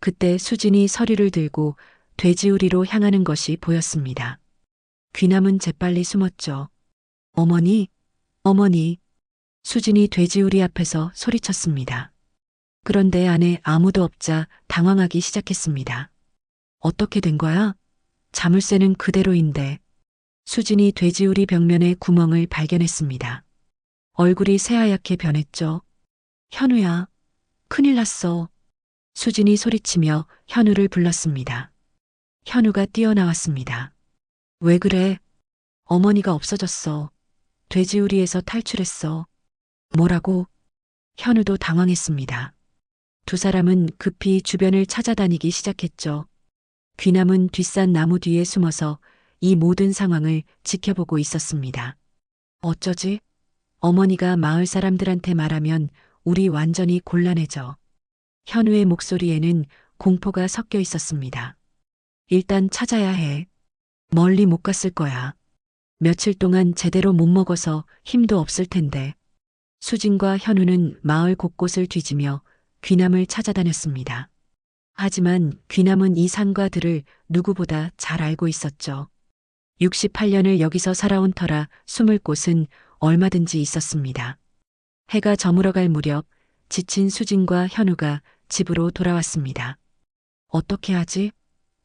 그때 수진이 서류를 들고 돼지우리로 향하는 것이 보였습니다. 귀남은 재빨리 숨었죠. 어머니, 어머니. 수진이 돼지우리 앞에서 소리쳤습니다. 그런데 안에 아무도 없자 당황하기 시작했습니다. 어떻게 된 거야? 자물쇠는 그대로인데. 수진이 돼지우리 벽면에 구멍을 발견했습니다. 얼굴이 새하얗게 변했죠. 현우야, 큰일 났어. 수진이 소리치며 현우를 불렀습니다. 현우가 뛰어나왔습니다. 왜 그래? 어머니가 없어졌어. 돼지우리에서 탈출했어. 뭐라고? 현우도 당황했습니다. 두 사람은 급히 주변을 찾아다니기 시작했죠. 귀남은 뒷산 나무 뒤에 숨어서 이 모든 상황을 지켜보고 있었습니다. 어쩌지? 어머니가 마을 사람들한테 말하면 우리 완전히 곤란해져. 현우의 목소리에는 공포가 섞여 있었습니다. 일단 찾아야 해. 멀리 못 갔을 거야. 며칠 동안 제대로 못 먹어서 힘도 없을 텐데. 수진과 현우는 마을 곳곳을 뒤지며 귀남을 찾아다녔습니다. 하지만 귀남은 이 산과 들을 누구보다 잘 알고 있었죠. 68년을 여기서 살아온 터라 숨을 곳은 얼마든지 있었습니다. 해가 저물어갈 무렵 지친 수진과 현우가 집으로 돌아왔습니다. 어떻게 하지?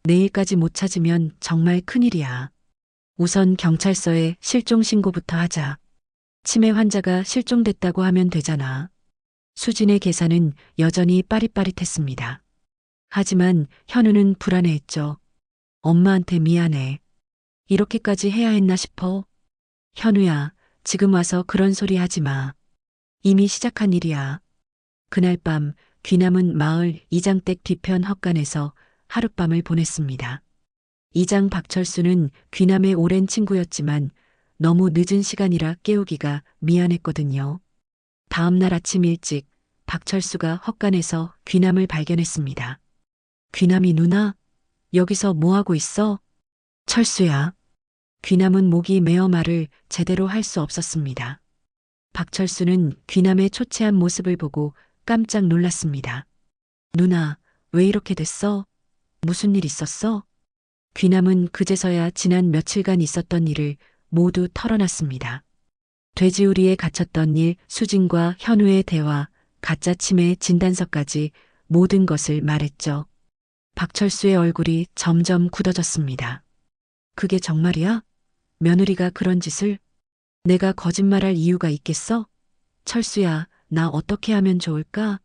내일까지 못 찾으면 정말 큰일이야. 우선 경찰서에 실종 신고부터 하자. 치매 환자가 실종됐다고 하면 되잖아. 수진의 계산은 여전히 빠릿빠릿했습니다. 하지만 현우는 불안해했죠. 엄마한테 미안해. 이렇게까지 해야 했나 싶어. 현우야, 지금 와서 그런 소리 하지 마. 이미 시작한 일이야. 그날 밤 귀남은 마을 이장댁 뒤편 헛간에서 하룻밤을 보냈습니다. 이장 박철수는 귀남의 오랜 친구였지만 너무 늦은 시간이라 깨우기가 미안했거든요. 다음 날 아침 일찍 박철수가 헛간에서 귀남을 발견했습니다. 귀남이 누나, 여기서 뭐하고 있어? 철수야. 귀남은 목이 메어 말을 제대로 할 수 없었습니다. 박철수는 귀남의 초췌한 모습을 보고 깜짝 놀랐습니다. 누나, 왜 이렇게 됐어? 무슨 일 있었어? 귀남은 그제서야 지난 며칠간 있었던 일을 모두 털어놨습니다. 돼지우리에 갇혔던 일, 수진과 현우의 대화, 가짜 치매 진단서까지 모든 것을 말했죠. 박철수의 얼굴이 점점 굳어졌습니다. 그게 정말이야? 며느리가 그런 짓을? 내가 거짓말할 이유가 있겠어? 철수야, 나 어떻게 하면 좋을까?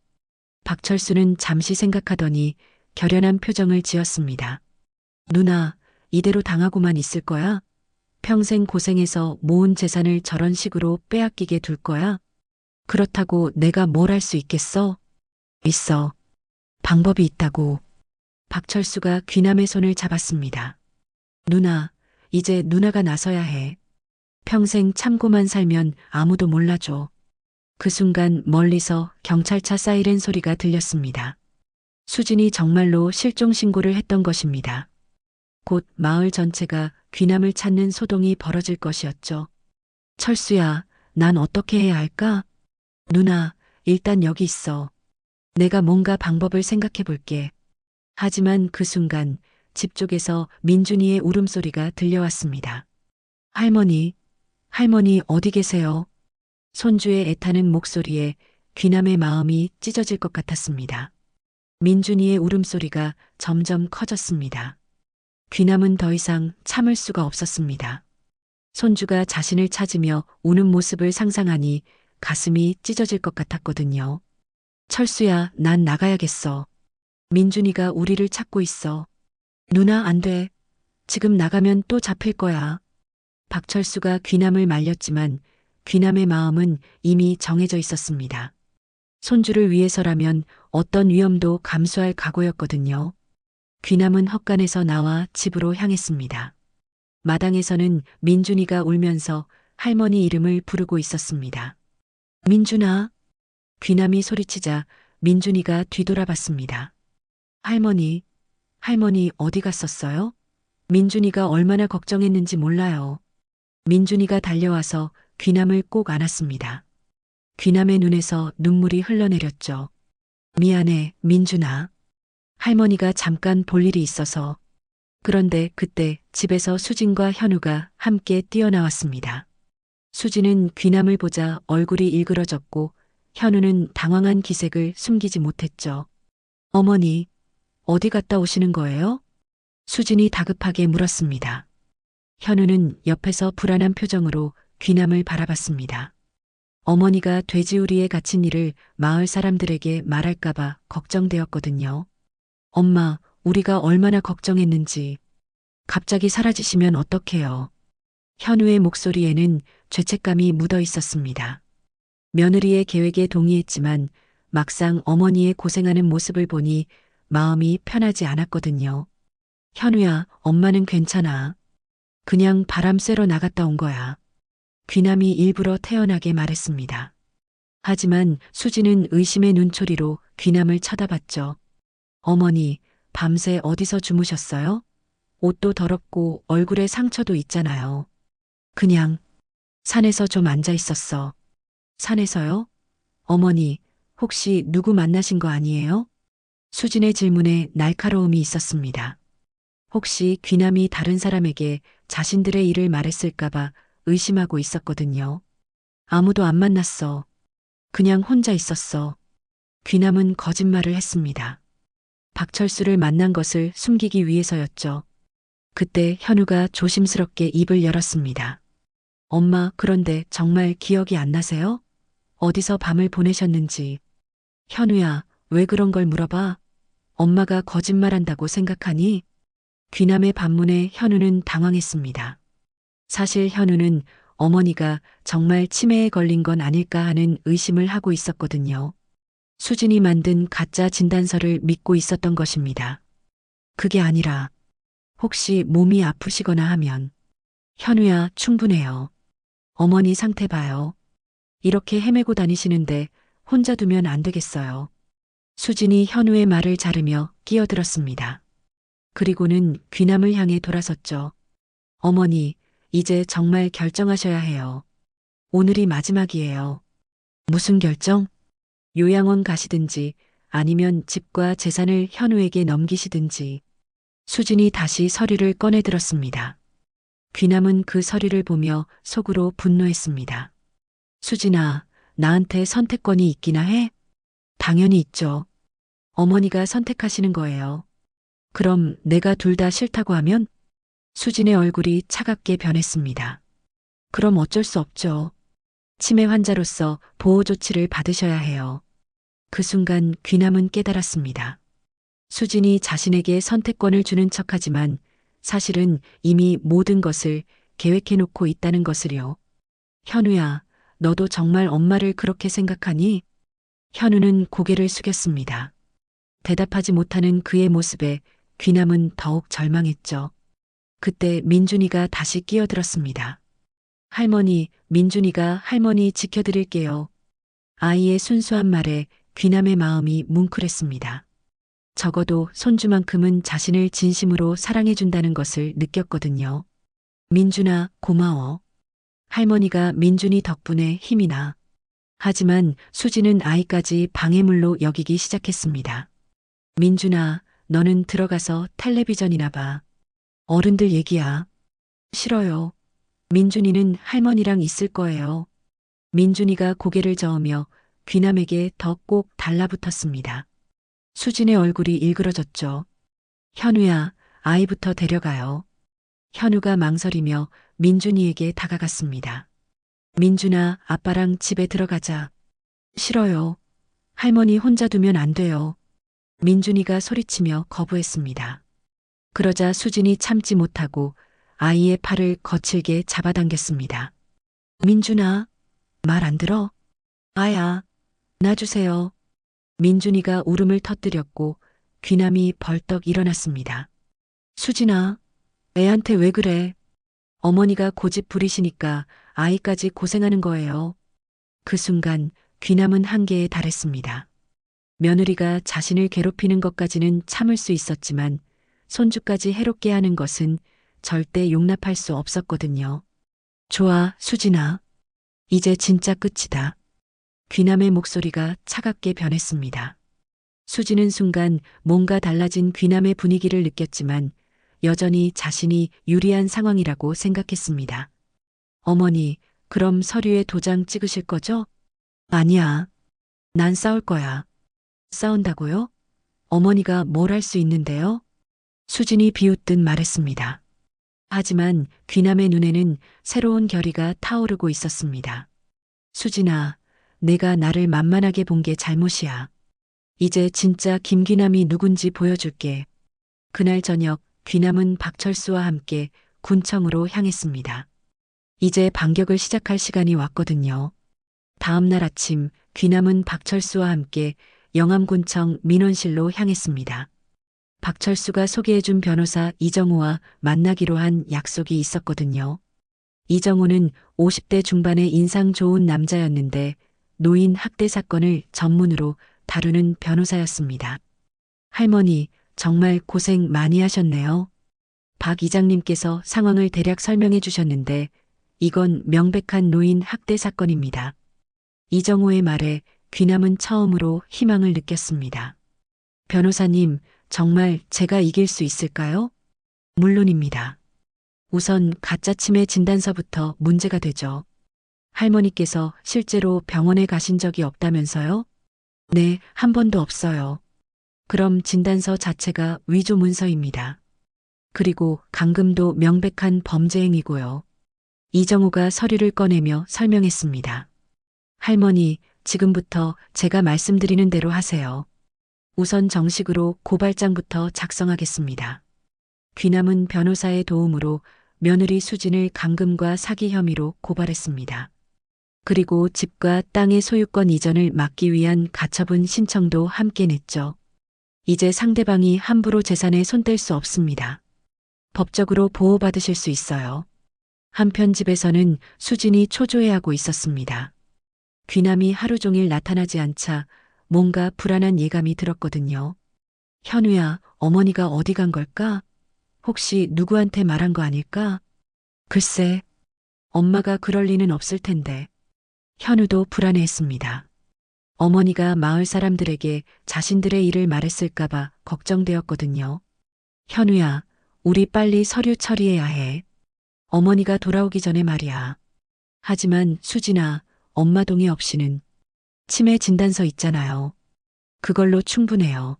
박철수는 잠시 생각하더니 결연한 표정을 지었습니다. 누나, 이대로 당하고만 있을 거야? 평생 고생해서 모은 재산을 저런 식으로 빼앗기게 둘 거야? 그렇다고 내가 뭘 할 수 있겠어? 있어. 방법이 있다고. 박철수가 귀남의 손을 잡았습니다. 누나, 이제 누나가 나서야 해. 평생 참고만 살면 아무도 몰라줘. 그 순간 멀리서 경찰차 사이렌 소리가 들렸습니다. 수진이 정말로 실종 신고를 했던 것입니다. 곧 마을 전체가 귀남을 찾는 소동이 벌어질 것이었죠. 철수야, 난 어떻게 해야 할까? 누나, 일단 여기 있어. 내가 뭔가 방법을 생각해 볼게. 하지만 그 순간 집 쪽에서 민준이의 울음소리가 들려왔습니다. 할머니, 할머니 어디 계세요? 손주의 애타는 목소리에 귀남의 마음이 찢어질 것 같았습니다. 민준이의 울음소리가 점점 커졌습니다. 귀남은 더 이상 참을 수가 없었습니다. 손주가 자신을 찾으며 우는 모습을 상상하니 가슴이 찢어질 것 같았거든요. 철수야, 난 나가야겠어. 민준이가 우리를 찾고 있어. 누나, 안 돼. 지금 나가면 또 잡힐 거야. 박철수가 귀남을 말렸지만 귀남의 마음은 이미 정해져 있었습니다. 손주를 위해서라면 어떤 위험도 감수할 각오였거든요. 귀남은 헛간에서 나와 집으로 향했습니다. 마당에서는 민준이가 울면서 할머니 이름을 부르고 있었습니다. 민준아. 귀남이 소리치자 민준이가 뒤돌아봤습니다. 할머니, 할머니 어디 갔었어요? 민준이가 얼마나 걱정했는지 몰라요. 민준이가 달려와서 귀남을 꼭 안았습니다. 귀남의 눈에서 눈물이 흘러내렸죠. 미안해, 민준아. 할머니가 잠깐 볼 일이 있어서. 그런데 그때 집에서 수진과 현우가 함께 뛰어나왔습니다. 수진은 귀남을 보자 얼굴이 일그러졌고 현우는 당황한 기색을 숨기지 못했죠. 어머니, 어디 갔다 오시는 거예요? 수진이 다급하게 물었습니다. 현우는 옆에서 불안한 표정으로 귀남을 바라봤습니다. 어머니가 돼지우리에 갇힌 일을 마을 사람들에게 말할까봐 걱정되었거든요. 엄마, 우리가 얼마나 걱정했는지. 갑자기 사라지시면 어떡해요. 현우의 목소리에는 죄책감이 묻어 있었습니다. 며느리의 계획에 동의했지만 막상 어머니의 고생하는 모습을 보니 마음이 편하지 않았거든요. 현우야, 엄마는 괜찮아. 그냥 바람 쐬러 나갔다 온 거야. 귀남이 일부러 태연하게 말했습니다. 하지만 수지는 의심의 눈초리로 귀남을 쳐다봤죠. 어머니, 밤새 어디서 주무셨어요? 옷도 더럽고 얼굴에 상처도 있잖아요. 그냥 산에서 좀 앉아 있었어. 산에서요? 어머니, 혹시 누구 만나신 거 아니에요? 수진의 질문에 날카로움이 있었습니다. 혹시 귀남이 다른 사람에게 자신들의 일을 말했을까봐 의심하고 있었거든요. 아무도 안 만났어. 그냥 혼자 있었어. 귀남은 거짓말을 했습니다. 박철수를 만난 것을 숨기기 위해서였죠. 그때 현우가 조심스럽게 입을 열었습니다. 엄마, 그런데 정말 기억이 안 나세요? 어디서 밤을 보내셨는지. 현우야, 왜 그런 걸 물어봐? 엄마가 거짓말한다고 생각하니? 귀남의 반문에 현우는 당황했습니다. 사실 현우는 어머니가 정말 치매에 걸린 건 아닐까 하는 의심을 하고 있었거든요. 수진이 만든 가짜 진단서를 믿고 있었던 것입니다. 그게 아니라 혹시 몸이 아프시거나 하면. 현우야, 충분해요. 어머니 상태 봐요. 이렇게 헤매고 다니시는데 혼자 두면 안 되겠어요. 수진이 현우의 말을 자르며 끼어들었습니다. 그리고는 귀남을 향해 돌아섰죠. 어머니, 이제 정말 결정하셔야 해요. 오늘이 마지막이에요. 무슨 결정? 요양원 가시든지 아니면 집과 재산을 현우에게 넘기시든지. 수진이 다시 서류를 꺼내 들었습니다. 귀남은 그 서류를 보며 속으로 분노했습니다. 수진아, 나한테 선택권이 있기나 해? 당연히 있죠. 어머니가 선택하시는 거예요. 그럼 내가 둘 다 싫다고 하면? 수진의 얼굴이 차갑게 변했습니다. 그럼 어쩔 수 없죠. 치매 환자로서 보호 조치를 받으셔야 해요. 그 순간 귀남은 깨달았습니다. 수진이 자신에게 선택권을 주는 척하지만 사실은 이미 모든 것을 계획해놓고 있다는 것을요. 현우야, 너도 정말 엄마를 그렇게 생각하니? 현우는 고개를 숙였습니다. 대답하지 못하는 그의 모습에 귀남은 더욱 절망했죠. 그때 민준이가 다시 끼어들었습니다. 할머니, 민준이가 할머니 지켜드릴게요. 아이의 순수한 말에 귀남의 마음이 뭉클했습니다. 적어도 손주만큼은 자신을 진심으로 사랑해준다는 것을 느꼈거든요. 민준아, 고마워. 할머니가 민준이 덕분에 힘이 나. 하지만 수지는 아이까지 방해물로 여기기 시작했습니다. 민준아, 너는 들어가서 텔레비전이나 봐. 어른들 얘기야. 싫어요. 민준이는 할머니랑 있을 거예요. 민준이가 고개를 저으며 귀남에게 더 꼭 달라붙었습니다. 수진의 얼굴이 일그러졌죠. 현우야, 아이부터 데려가요. 현우가 망설이며 민준이에게 다가갔습니다. 민준아, 아빠랑 집에 들어가자. 싫어요. 할머니 혼자 두면 안 돼요. 민준이가 소리치며 거부했습니다. 그러자 수진이 참지 못하고 아이의 팔을 거칠게 잡아당겼습니다. 민준아, 말 안 들어? 아야, 놔주세요. 민준이가 울음을 터뜨렸고 귀남이 벌떡 일어났습니다. 수진아, 애한테 왜 그래? 어머니가 고집 부리시니까 아이까지 고생하는 거예요. 그 순간 귀남은 한계에 달했습니다. 며느리가 자신을 괴롭히는 것까지는 참을 수 있었지만 손주까지 해롭게 하는 것은 절대 용납할 수 없었거든요. 좋아, 수진아. 이제 진짜 끝이다. 귀남의 목소리가 차갑게 변했습니다. 수진은 순간 뭔가 달라진 귀남의 분위기를 느꼈지만 여전히 자신이 유리한 상황이라고 생각했습니다. 어머니, 그럼 서류에 도장 찍으실 거죠? 아니야. 난 싸울 거야. 싸운다고요? 어머니가 뭘 할 수 있는데요? 수진이 비웃듯 말했습니다. 하지만 귀남의 눈에는 새로운 결의가 타오르고 있었습니다. 수진아, 내가 나를 만만하게 본 게 잘못이야. 이제 진짜 김귀남이 누군지 보여줄게. 그날 저녁 귀남은 박철수와 함께 군청으로 향했습니다. 이제 반격을 시작할 시간이 왔거든요. 다음 날 아침 귀남은 박철수와 함께 영암군청 민원실로 향했습니다. 박철수가 소개해준 변호사 이정우와 만나기로 한 약속이 있었거든요. 이정우는 50대 중반의 인상 좋은 남자였는데 노인 학대 사건을 전문으로 다루는 변호사였습니다. 할머니, 정말 고생 많이 하셨네요. 박 이장님께서 상황을 대략 설명해 주셨는데 이건 명백한 노인 학대 사건입니다. 이정호의 말에 귀남은 처음으로 희망을 느꼈습니다. 변호사님, 정말 제가 이길 수 있을까요? 물론입니다. 우선 가짜 치매 진단서부터 문제가 되죠. 할머니께서 실제로 병원에 가신 적이 없다면서요? 네, 한 번도 없어요. 그럼 진단서 자체가 위조 문서입니다. 그리고 감금도 명백한 범죄 행위고요. 이정우가 서류를 꺼내며 설명했습니다. 할머니, 지금부터 제가 말씀드리는 대로 하세요. 우선 정식으로 고발장부터 작성하겠습니다. 귀남은 변호사의 도움으로 며느리 수진을 감금과 사기 혐의로 고발했습니다. 그리고 집과 땅의 소유권 이전을 막기 위한 가처분 신청도 함께 냈죠. 이제 상대방이 함부로 재산에 손댈 수 없습니다. 법적으로 보호받으실 수 있어요. 한편 집에서는 수진이 초조해하고 있었습니다. 귀남이 하루 종일 나타나지 않자 뭔가 불안한 예감이 들었거든요. 현우야, 어머니가 어디 간 걸까? 혹시 누구한테 말한 거 아닐까? 글쎄, 엄마가 그럴 리는 없을 텐데. 현우도 불안해했습니다. 어머니가 마을 사람들에게 자신들의 일을 말했을까봐 걱정되었거든요. 현우야, 우리 빨리 서류 처리해야 해. 어머니가 돌아오기 전에 말이야. 하지만 수진아, 엄마 동의 없이는 치매 진단서 있잖아요. 그걸로 충분해요.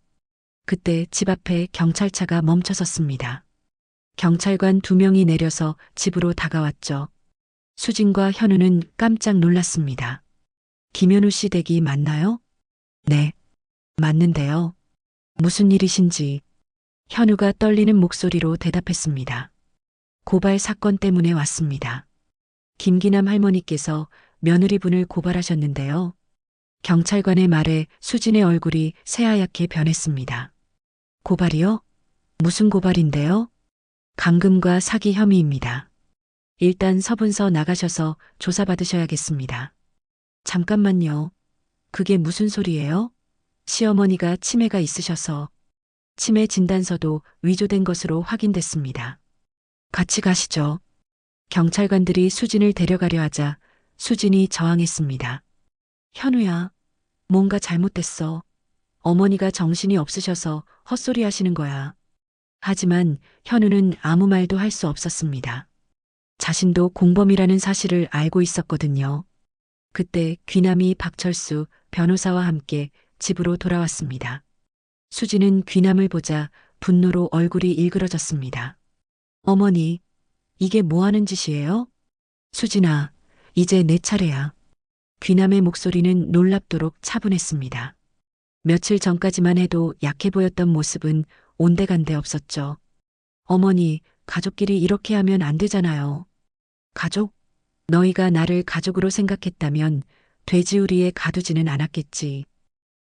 그때 집 앞에 경찰차가 멈춰섰습니다. 경찰관 2명이 내려서 집으로 다가왔죠. 수진과 현우는 깜짝 놀랐습니다. 김현우 씨 댁이 맞나요? 네, 맞는데요. 무슨 일이신지. 현우가 떨리는 목소리로 대답했습니다. 고발 사건 때문에 왔습니다. 김기남 할머니께서 며느리분을 고발하셨는데요. 경찰관의 말에 수진의 얼굴이 새하얗게 변했습니다. 고발이요? 무슨 고발인데요? 감금과 사기 혐의입니다. 일단 서분서 나가셔서 조사받으셔야겠습니다. 잠깐만요. 그게 무슨 소리예요? 시어머니가 치매가 있으셔서 치매 진단서도 위조된 것으로 확인됐습니다. 같이 가시죠. 경찰관들이 수진을 데려가려 하자 수진이 저항했습니다. 현우야, 뭔가 잘못됐어. 어머니가 정신이 없으셔서 헛소리 하시는 거야. 하지만 현우는 아무 말도 할 수 없었습니다. 자신도 공범이라는 사실을 알고 있었거든요. 그때 귀남이 박철수 변호사와 함께 집으로 돌아왔습니다. 수진은 귀남을 보자 분노로 얼굴이 일그러졌습니다. 어머니, 이게 뭐 하는 짓이에요? 수진아, 이제 내 차례야. 귀남의 목소리는 놀랍도록 차분했습니다. 며칠 전까지만 해도 약해 보였던 모습은 온데간데 없었죠. 어머니, 가족끼리 이렇게 하면 안 되잖아요. 가족? 너희가 나를 가족으로 생각했다면 돼지우리에 가두지는 않았겠지.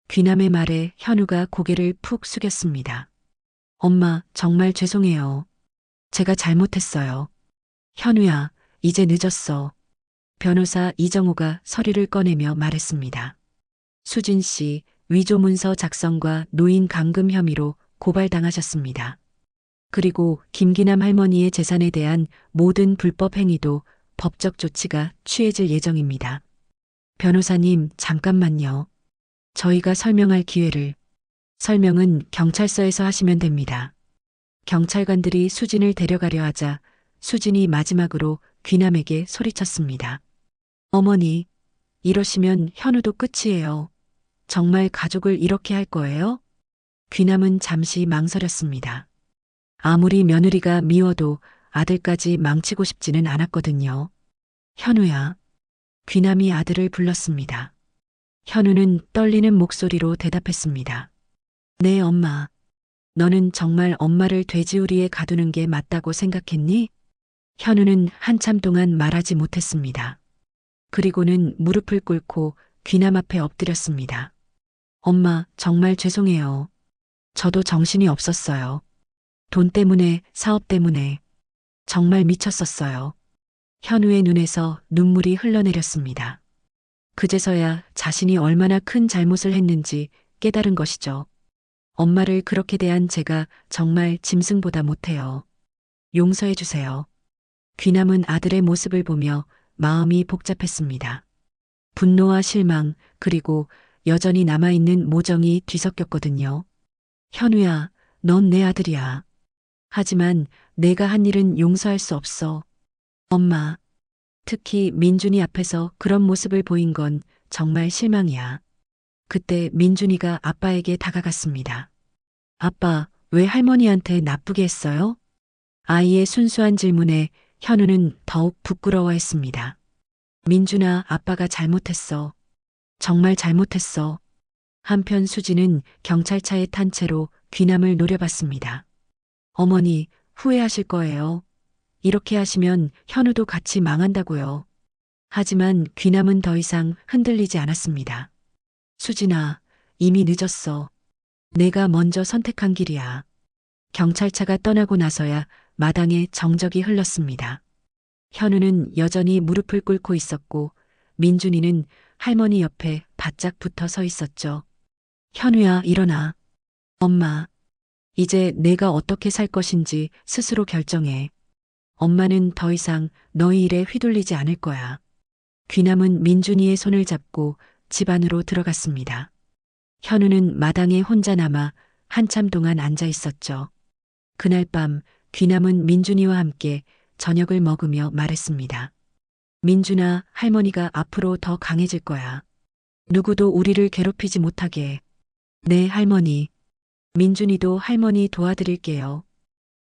귀남의 말에 현우가 고개를 푹 숙였습니다. 엄마, 정말 죄송해요. 제가 잘못했어요. 현우야, 이제 늦었어. 변호사 이정호가 서류를 꺼내며 말했습니다. 수진 씨, 위조 문서 작성과 노인 감금 혐의로 고발당하셨습니다. 그리고 김기남 할머니의 재산에 대한 모든 불법 행위도 법적 조치가 취해질 예정입니다. 변호사님, 잠깐만요. 저희가 설명할 기회를. 설명은 경찰서에서 하시면 됩니다. 경찰관들이 수진을 데려가려 하자 수진이 마지막으로 귀남에게 소리쳤습니다. 어머니, 이러시면 현우도 끝이에요. 정말 가족을 이렇게 할 거예요? 귀남은 잠시 망설였습니다. 아무리 며느리가 미워도 아들까지 망치고 싶지는 않았거든요. 현우야. 귀남이 아들을 불렀습니다. 현우는 떨리는 목소리로 대답했습니다. 네, 엄마. 너는 정말 엄마를 돼지우리에 가두는 게 맞다고 생각했니? 현우는 한참 동안 말하지 못했습니다. 그리고는 무릎을 꿇고 귀남 앞에 엎드렸습니다. 엄마, 정말 죄송해요. 저도 정신이 없었어요. 돈 때문에, 사업 때문에. 정말 미쳤었어요. 현우의 눈에서 눈물이 흘러내렸습니다. 그제서야 자신이 얼마나 큰 잘못을 했는지 깨달은 것이죠. 엄마를 그렇게 대한 제가 정말 짐승보다 못해요. 용서해 주세요. 귀남은 아들의 모습을 보며 마음이 복잡했습니다. 분노와 실망, 그리고 여전히 남아있는 모정이 뒤섞였거든요. 현우야, 넌 내 아들이야. 하지만 내가 한 일은 용서할 수 없어. 엄마, 특히 민준이 앞에서 그런 모습을 보인 건 정말 실망이야. 그때 민준이가 아빠에게 다가갔습니다. 아빠, 왜 할머니한테 나쁘게 했어요? 아이의 순수한 질문에 현우는 더욱 부끄러워했습니다. 민준아, 아빠가 잘못했어. 정말 잘못했어. 한편 수지는 경찰차에 탄 채로 귀남을 노려봤습니다. 어머니, 후회하실 거예요. 이렇게 하시면 현우도 같이 망한다고요. 하지만 귀남은 더 이상 흔들리지 않았습니다. 수진아, 이미 늦었어. 내가 먼저 선택한 길이야. 경찰차가 떠나고 나서야 마당에 정적이 흘렀습니다. 현우는 여전히 무릎을 꿇고 있었고 민준이는 할머니 옆에 바짝 붙어 서 있었죠. 현우야, 일어나. 엄마, 이제 내가 어떻게 살 것인지 스스로 결정해. 엄마는 더 이상 너희 일에 휘둘리지 않을 거야. 귀남은 민준이의 손을 잡고 집 안으로 들어갔습니다. 현우는 마당에 혼자 남아 한참 동안 앉아 있었죠. 그날 밤 귀남은 민준이와 함께 저녁을 먹으며 말했습니다. 민준아, 할머니가 앞으로 더 강해질 거야. 누구도 우리를 괴롭히지 못하게. 네, 할머니. 민준이도 할머니 도와드릴게요.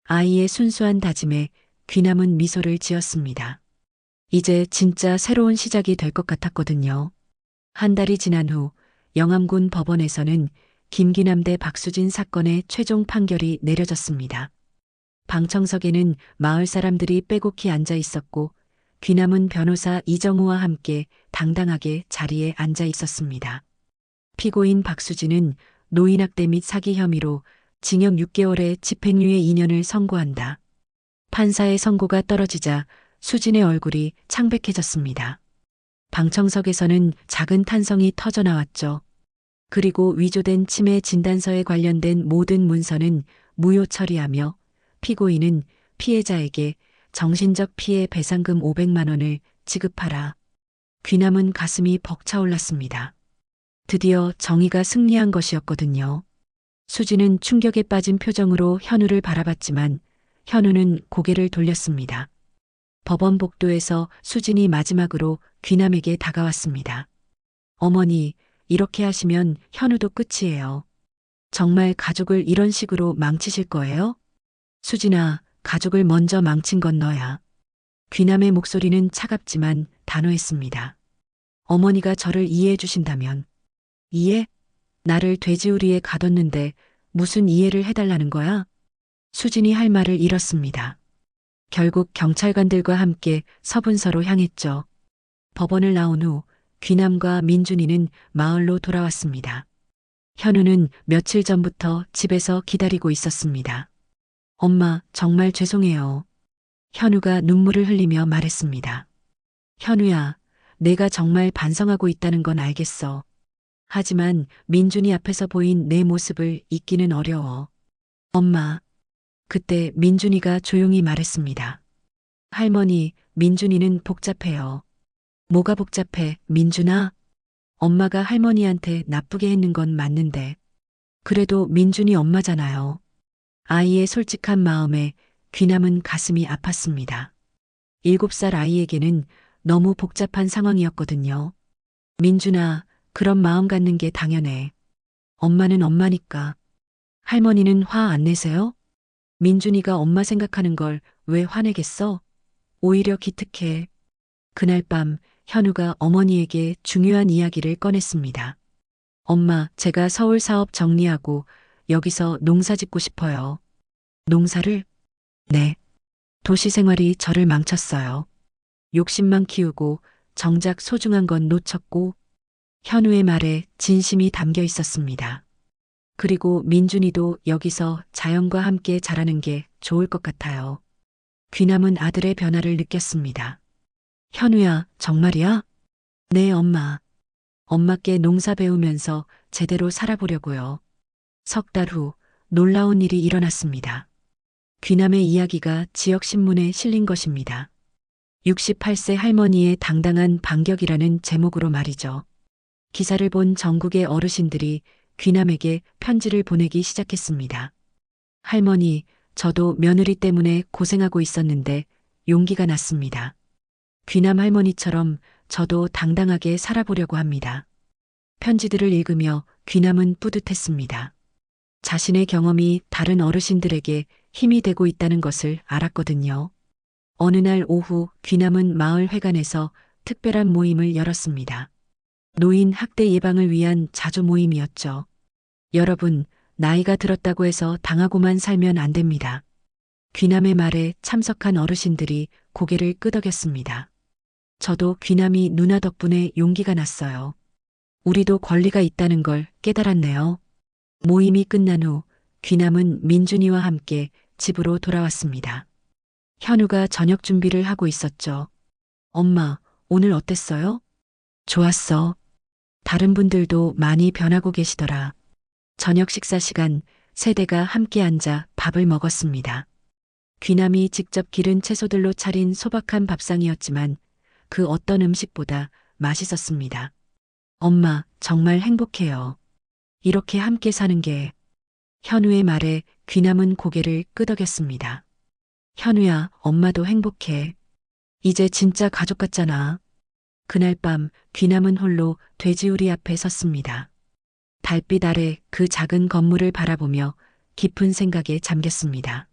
아이의 순수한 다짐에 귀남은 미소를 지었습니다. 이제 진짜 새로운 시작이 될 것 같았거든요. 한 달이 지난 후 영암군 법원에서는 김기남 대 박수진 사건의 최종 판결이 내려졌습니다. 방청석에는 마을 사람들이 빼곡히 앉아 있었고 귀남은 변호사 이정우와 함께 당당하게 자리에 앉아 있었습니다. 피고인 박수진은 노인학대 및 사기 혐의로 징역 6개월에 집행유예 2년을 선고한다. 판사의 선고가 떨어지자 수진의 얼굴이 창백해졌습니다. 방청석에서는 작은 탄성이 터져나왔죠. 그리고 위조된 치매 진단서에 관련된 모든 문서는 무효 처리하며 피고인은 피해자에게 정신적 피해 배상금 500만 원을 지급하라. 귀남은 가슴이 벅차올랐습니다. 드디어 정의가 승리한 것이었거든요. 수지는 충격에 빠진 표정으로 현우를 바라봤지만 현우는 고개를 돌렸습니다. 법원 복도에서 수진이 마지막으로 귀남에게 다가왔습니다. 어머니, 이렇게 하시면 현우도 끝이에요. 정말 가족을 이런 식으로 망치실 거예요? 수진아, 가족을 먼저 망친 건 너야. 귀남의 목소리는 차갑지만 단호했습니다. 어머니가 저를 이해해 주신다면. 이해? 나를 돼지우리에 가뒀는데 무슨 이해를 해달라는 거야? 수진이 할 말을 잃었습니다. 결국 경찰관들과 함께 서분서로 향했죠. 법원을 나온 후 귀남과 민준이는 마을로 돌아왔습니다. 현우는 며칠 전부터 집에서 기다리고 있었습니다. 엄마, 정말 죄송해요. 현우가 눈물을 흘리며 말했습니다. 현우야, 내가 정말 반성하고 있다는 건 알겠어. 하지만 민준이 앞에서 보인 내 모습을 잊기는 어려워. 엄마. 그때 민준이가 조용히 말했습니다. 할머니, 민준이는 복잡해요. 뭐가 복잡해, 민준아? 엄마가 할머니한테 나쁘게 했는 건 맞는데. 그래도 민준이 엄마잖아요. 아이의 솔직한 마음에 귀남은 가슴이 아팠습니다. 7살 아이에게는 너무 복잡한 상황이었거든요. 민준아, 그런 마음 갖는 게 당연해. 엄마는 엄마니까. 할머니는 화 안 내세요? 민준이가 엄마 생각하는 걸 왜 화내겠어? 오히려 기특해. 그날 밤 현우가 어머니에게 중요한 이야기를 꺼냈습니다. 엄마, 제가 서울 사업 정리하고 여기서 농사 짓고 싶어요. 농사를? 네. 도시 생활이 저를 망쳤어요. 욕심만 키우고 정작 소중한 건 놓쳤고. 현우의 말에 진심이 담겨 있었습니다. 그리고 민준이도 여기서 자연과 함께 자라는 게 좋을 것 같아요. 귀남은 아들의 변화를 느꼈습니다. 현우야, 정말이야? 네, 엄마. 엄마께 농사 배우면서 제대로 살아보려고요. 석 달 후 놀라운 일이 일어났습니다. 귀남의 이야기가 지역신문에 실린 것입니다. 68세 할머니의 당당한 반격이라는 제목으로 말이죠. 기사를 본 전국의 어르신들이 귀남에게 편지를 보내기 시작했습니다. 할머니, 저도 며느리 때문에 고생하고 있었는데 용기가 났습니다. 귀남 할머니처럼 저도 당당하게 살아보려고 합니다. 편지들을 읽으며 귀남은 뿌듯했습니다. 자신의 경험이 다른 어르신들에게 힘이 되고 있다는 것을 알았거든요. 어느 날 오후 귀남은 마을 회관에서 특별한 모임을 열었습니다. 노인 학대 예방을 위한 자조 모임이었죠. 여러분, 나이가 들었다고 해서 당하고만 살면 안 됩니다. 귀남의 말에 참석한 어르신들이 고개를 끄덕였습니다. 저도 귀남이 누나 덕분에 용기가 났어요. 우리도 권리가 있다는 걸 깨달았네요. 모임이 끝난 후 귀남은 민준이와 함께 집으로 돌아왔습니다. 현우가 저녁 준비를 하고 있었죠. 엄마, 오늘 어땠어요? 좋았어. 다른 분들도 많이 변하고 계시더라. 저녁 식사 시간 세대가 함께 앉아 밥을 먹었습니다. 귀남이 직접 기른 채소들로 차린 소박한 밥상이었지만 그 어떤 음식보다 맛있었습니다. 엄마, 정말 행복해요. 이렇게 함께 사는 게. 현우의 말에 귀남은 고개를 끄덕였습니다. 현우야, 엄마도 행복해. 이제 진짜 가족 같잖아. 그날 밤 귀남은 홀로 돼지우리 앞에 섰습니다. 달빛 아래 그 작은 건물을 바라보며 깊은 생각에 잠겼습니다.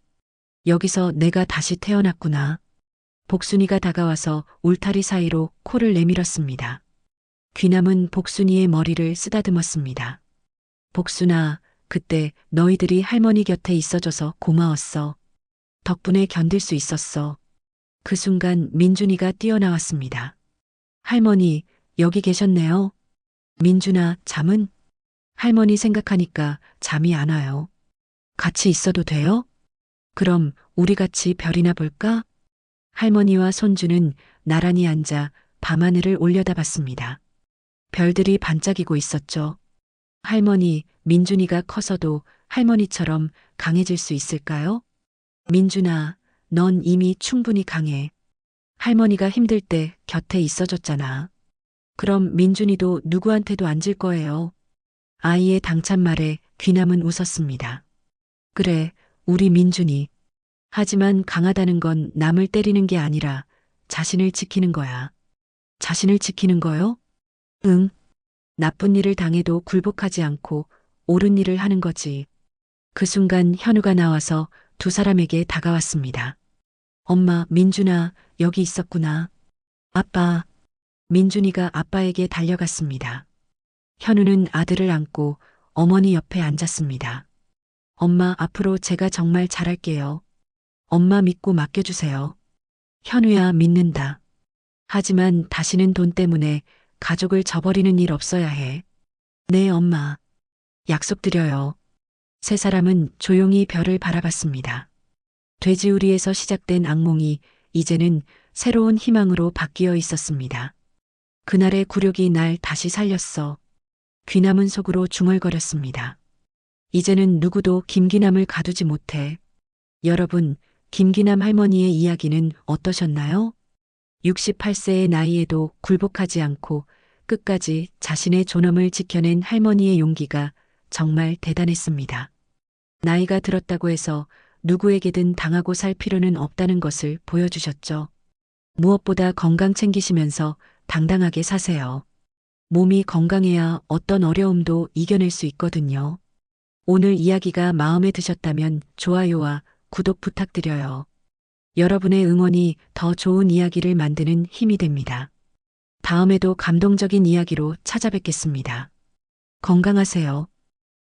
여기서 내가 다시 태어났구나. 복순이가 다가와서 울타리 사이로 코를 내밀었습니다. 귀남은 복순이의 머리를 쓰다듬었습니다. 복순아, 그때 너희들이 할머니 곁에 있어줘서 고마웠어. 덕분에 견딜 수 있었어. 그 순간 민준이가 뛰어나왔습니다. 할머니, 여기 계셨네요. 민준아, 잠은? 할머니 생각하니까 잠이 안 와요. 같이 있어도 돼요? 그럼 우리 같이 별이나 볼까? 할머니와 손주는 나란히 앉아 밤하늘을 올려다봤습니다. 별들이 반짝이고 있었죠. 할머니, 민준이가 커서도 할머니처럼 강해질 수 있을까요? 민준아, 넌 이미 충분히 강해. 할머니가 힘들 때 곁에 있어줬잖아. 그럼 민준이도 누구한테도 안 질 거예요. 아이의 당찬 말에 귀남은 웃었습니다. 그래, 우리 민준이. 하지만 강하다는 건 남을 때리는 게 아니라 자신을 지키는 거야. 자신을 지키는 거요? 응. 나쁜 일을 당해도 굴복하지 않고 옳은 일을 하는 거지. 그 순간 현우가 나와서 두 사람에게 다가왔습니다. 엄마, 민준아, 여기 있었구나. 아빠. 민준이가 아빠에게 달려갔습니다. 현우는 아들을 안고 어머니 옆에 앉았습니다. 엄마, 앞으로 제가 정말 잘할게요. 엄마 믿고 맡겨주세요. 현우야, 믿는다. 하지만 다시는 돈 때문에 가족을 저버리는 일 없어야 해. 네, 엄마. 약속드려요. 세 사람은 조용히 별을 바라봤습니다. 돼지우리에서 시작된 악몽이 이제는 새로운 희망으로 바뀌어 있었습니다. 그날의 굴욕이 날 다시 살렸어. 귀남은 속으로 중얼거렸습니다. 이제는 누구도 김기남을 가두지 못해. 여러분, 김기남 할머니의 이야기는 어떠셨나요? 68세의 나이에도 굴복하지 않고 끝까지 자신의 존엄을 지켜낸 할머니의 용기가 정말 대단했습니다. 나이가 들었다고 해서 누구에게든 당하고 살 필요는 없다는 것을 보여주셨죠. 무엇보다 건강 챙기시면서 당당하게 사세요. 몸이 건강해야 어떤 어려움도 이겨낼 수 있거든요. 오늘 이야기가 마음에 드셨다면 좋아요와 구독 부탁드려요. 여러분의 응원이 더 좋은 이야기를 만드는 힘이 됩니다. 다음에도 감동적인 이야기로 찾아뵙겠습니다. 건강하세요.